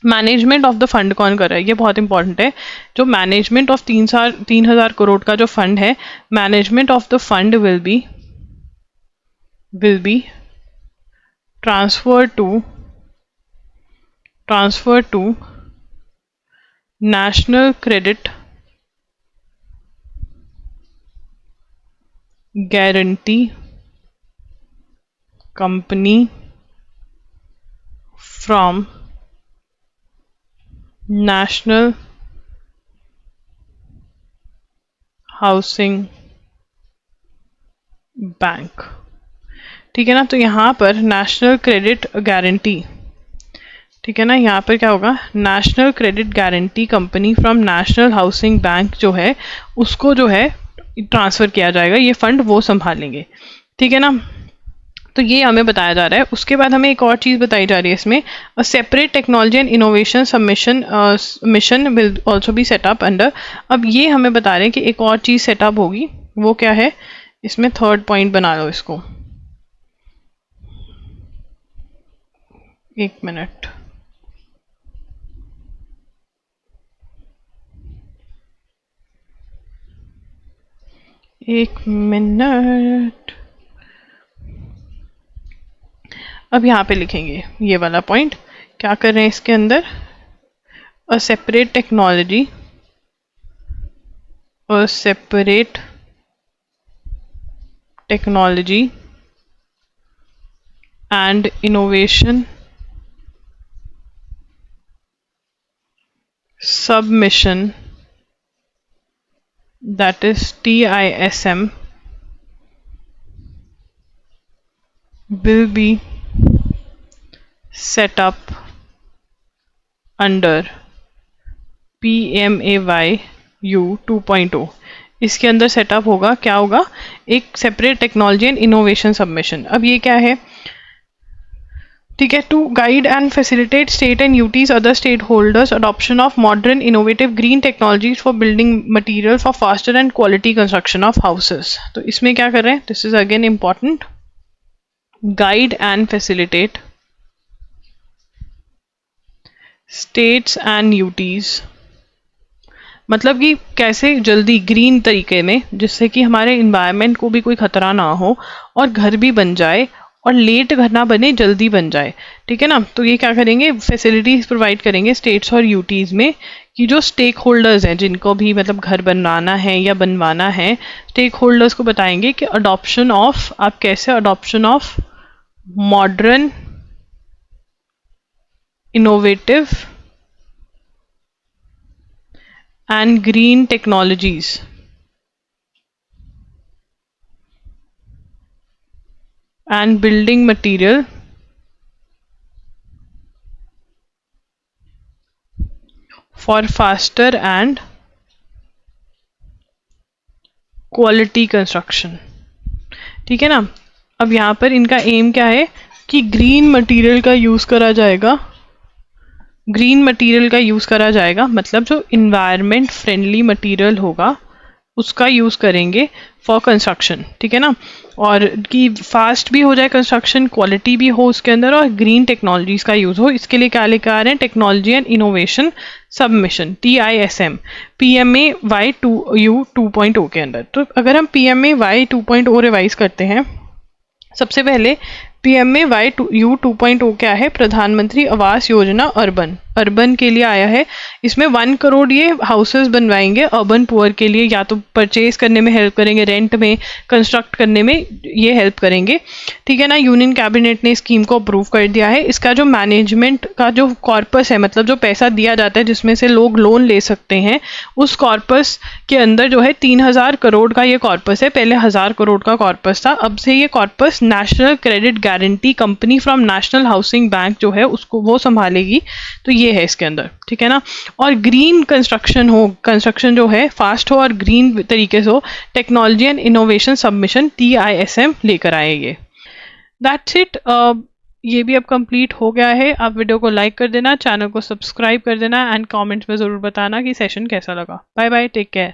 मैनेजमेंट ऑफ द फंड कौन कर रहा है, ये बहुत इंपॉर्टेंट है। जो मैनेजमेंट ऑफ 3000 करोड़ का जो फंड है, management of the fund will be transfer to national credit guarantee company from national housing bank, ठीक है ना। तो यहाँ पर नेशनल क्रेडिट गारंटी, ठीक है ना, यहाँ पर क्या होगा, national credit guarantee company from national housing bank जो है उसको जो है ट्रांसफ़र किया जाएगा, ये फंड वो संभालेंगे, ठीक है ना। तो ये हमें बताया जा रहा है। उसके बाद हमें एक और चीज़ बताई जा रही है इसमें, a separate technology and innovation submission mission will also be set up under. अब ये हमें बता रहे हैं कि एक और चीज़ सेटअप होगी, वो क्या है, इसमें 3rd पॉइंट बना लो इसको, 1 मिनट, अब यहाँ पे लिखेंगे ये वाला पॉइंट, क्या कर रहे हैं इसके अंदर, a separate technology and innovation submission, that is TISM, will be set up under PMAYU 2.0। इसके अंदर सेटअप होगा, क्या होगा, एक separate technology and innovation submission. अब ये क्या है, ठीक है, to guide and facilitate state and UTs other state holders adoption of modern innovative green technologies for building material for faster and quality construction of houses. तो इसमें क्या कर रहे हैं, this is again important, guide and facilitate states and UTs, मतलब कि कैसे जल्दी ग्रीन तरीके में, जिससे कि हमारे इन्वायरमेंट को भी कोई खतरा ना हो और घर भी बन जाए और लेट घर ना बने, जल्दी बन जाए, ठीक है ना। तो ये क्या करेंगे, फैसिलिटीज प्रोवाइड करेंगे स्टेट्स और यूटीज में, कि जो स्टेक होल्डर्स हैं, जिनको भी मतलब घर बनवाना है या बनवाना है, स्टेक होल्डर्स को बताएंगे कि अडॉप्शन ऑफ, आप कैसे adoption of modern innovative and green technologies and building material for faster and quality construction, ठीक है ना। अब यहाँ पर इनका एम क्या है कि ग्रीन मटेरियल का यूज़ करा जाएगा, ग्रीन मटेरियल का यूज़ करा जाएगा, मतलब जो इन्वायरमेंट फ्रेंडली मटेरियल होगा उसका यूज़ करेंगे फॉर कंस्ट्रक्शन, ठीक है ना, और कि फास्ट भी हो जाए कंस्ट्रक्शन, क्वालिटी भी हो उसके अंदर, और ग्रीन टेक्नोलॉजीज का यूज़ हो। इसके लिए क्या लेकर आ रहे हैं, technology and innovation submission, TISM, PMAY 2.0 के अंदर। तो अगर हम PMAY 2.0 रिवाइज करते हैं, सबसे पहले PMAY U 2.0 क्या है? प्रधानमंत्री आवास योजना अर्बन, अर्बन के लिए आया है। इसमें 1 करोड़ ये हाउसेस बनवाएंगे अर्बन पुअर के लिए, या तो परचेज करने में हेल्प करेंगे, रेंट में, कंस्ट्रक्ट करने में ये हेल्प करेंगे, ठीक है ना। यूनियन कैबिनेट ने स्कीम को अप्रूव कर दिया है। इसका जो मैनेजमेंट का जो कॉर्पस है, मतलब जो पैसा दिया जाता है जिसमें से लोग लोन ले सकते हैं, उस कॉर्पस के अंदर जो है 3000 करोड़ का ये कॉर्पस है। पहले 1000 करोड़ का कॉर्पस था, अब से ये corpus national credit guarantee company from national housing bank जो है उसको वो संभालेगी। तो ये है इसके अंदर, ठीक है ना। और ग्रीन कंस्ट्रक्शन हो, कंस्ट्रक्शन जो है फास्ट हो और ग्रीन तरीके से हो, technology and innovation submission TISM लेकर आए ये। That's it. ये भी अब कंप्लीट हो गया है। आप वीडियो को लाइक कर देना, चैनल को सब्सक्राइब कर देना एंड कमेंट्स में ज़रूर बताना कि सेशन कैसा लगा। Bye bye, take care.